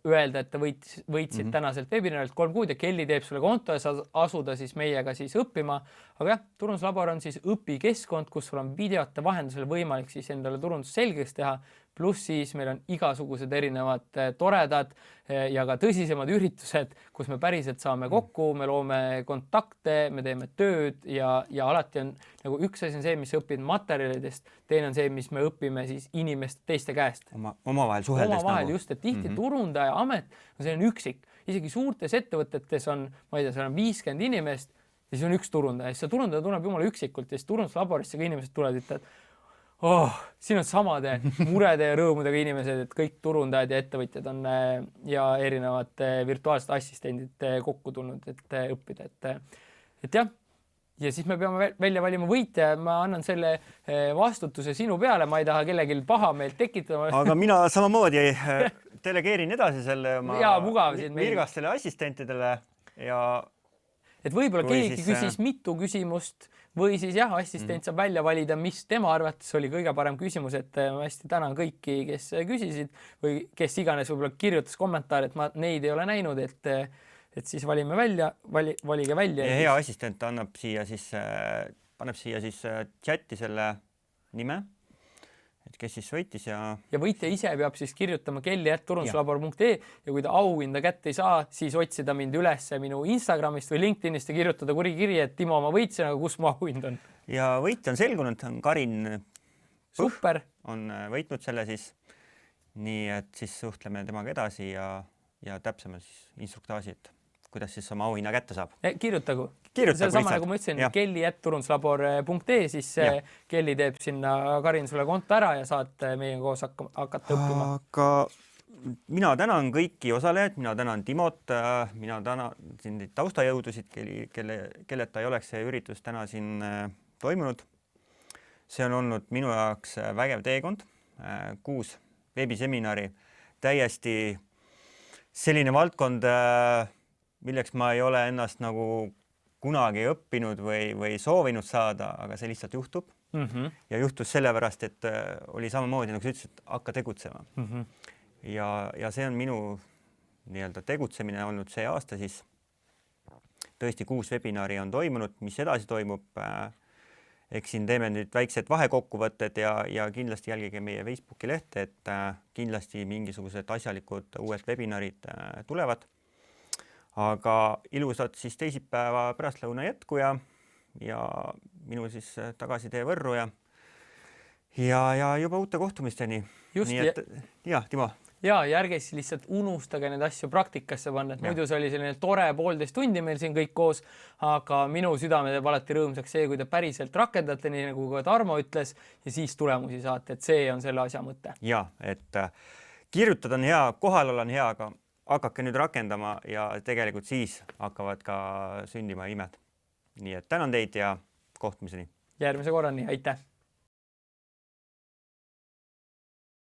öelda, et ta võitsid tänaselt webinarilt 3 kuud ja Kelly teeb sulle konto ja saad asuda siis meiega siis õppima. Aga jah, Turunduslabor on siis õpikeskkond, kus sul on videote vahendusel võimalik siis endale turundus selgeks teha. Pluss siis meil on igasugused erinevad toredad ja ka tõsisemad üritused, kus me päriselt saame kokku, me loome kontakte, me teeme tööd ja alati on nagu üks asi on see, mis õpid materjalidest, teine on see, mis me õpime siis inimeste teiste käest. Omavahel suheldes nagu. Just, et tihti turundaja amet, see on üksik. Isegi suurtes ettevõtetes on, ma ei tea, seal on 50 inimest ja siis on üks turundaja. See turundaja tuleb jumala üksikult ja siis turunduslaborisse ka inimesed tulevad, ütlevad, siin on samade murede ja rõõmudega inimesed, et kõik turundajad ja ettevõtjad on ja erinevad virtuaalsed assistendid kokku tulnud, et õppida. Et jah, ja siis me peame välja valima võitja. Ma annan selle vastutuse sinu peale, ma ei taha kellelgi paha meilt tekitada. Aga mina samamoodi delegeerin edasi selle oma virgastele assistentidele ja et võib-olla keegi küsis mitu küsimust või siis jah, assistent saab välja valida, mis tema arvates oli kõige parem küsimus, et ma hästi tänan kõiki, kes küsisid või kes iganes võib-olla kirjutas kommentaari, et ma neid ei ole näinud, et siis valime välja, valige välja. Ja hea assistent annab siia siis, paneb siia siis chati selle nime, et kes siis võitis ja võitja ise peab siis kirjutama kelly@turunduslabor.ee ja kui ta auhinda kätte ei saa, siis otsida mind üles minu Instagramist või LinkedInist ja kirjutada kurikiri, et Timo, ma võitsin, aga kus mu auhind on? Ja võitja on selgunud, on Karin Super. On võitnud selle siis, nii et siis suhtleme temaga edasi ja täpsemalt siis instruktaaži, et kuidas siis oma auhinna kätte saab. Kirjutagu. Kirjutagu sama nagu ma ütlesin, kelly@turunduslabor.ee, siis Kelly teeb sinna Karin sulle konto ära ja saad meiega koos hakata õppima. Aga mina tänan kõiki osalejaid, mina tänan Timot, mina tänan siin taustajõudusid, kelleta ei oleks see üritus täna siin toimunud. See on olnud minu jaoks vägev teekond, 6 veebiseminari, täiesti selline valdkond, milleks ma ei ole ennast nagu kunagi õppinud või soovinud saada, aga see lihtsalt juhtub. Ja juhtus sellepärast, et oli samamoodi, nagu sa ütlesid, hakka tegutsema. Ja see on minu nii-öelda tegutsemine olnud see aasta siis. Tõesti 6 webinari on toimunud, mis edasi toimub. Eks siin teeme nüüd väiksed vahekokkuvõtted ja kindlasti jälgige meie Facebooki lehte, et kindlasti mingisugused asjalikud uued webinarid tulevad. Aga ilusad siis teisipäeva pärastlõuna jätku ja minu siis tagasi tee Võrru ja juba uute kohtumisteni. Just, nii et, Timo. Ja ärge siis lihtsalt unustage need asju praktikasse panna, et muidu see oli selline tore 1,5 tundi meil siin kõik koos, aga minu südame teeb alati rõõmsaks see, kui te päriselt rakendate, nii nagu ka Tarmo ütles, ja siis tulemusi saate, et see on selle asja mõte. Ja, et kirjutada on hea, kohal olla on hea, aga hakake nüüd rakendama ja tegelikult siis hakkavad ka sündima imed. Nii et tänan teid ja kohtumiseni. järgmise korrani, aitäh!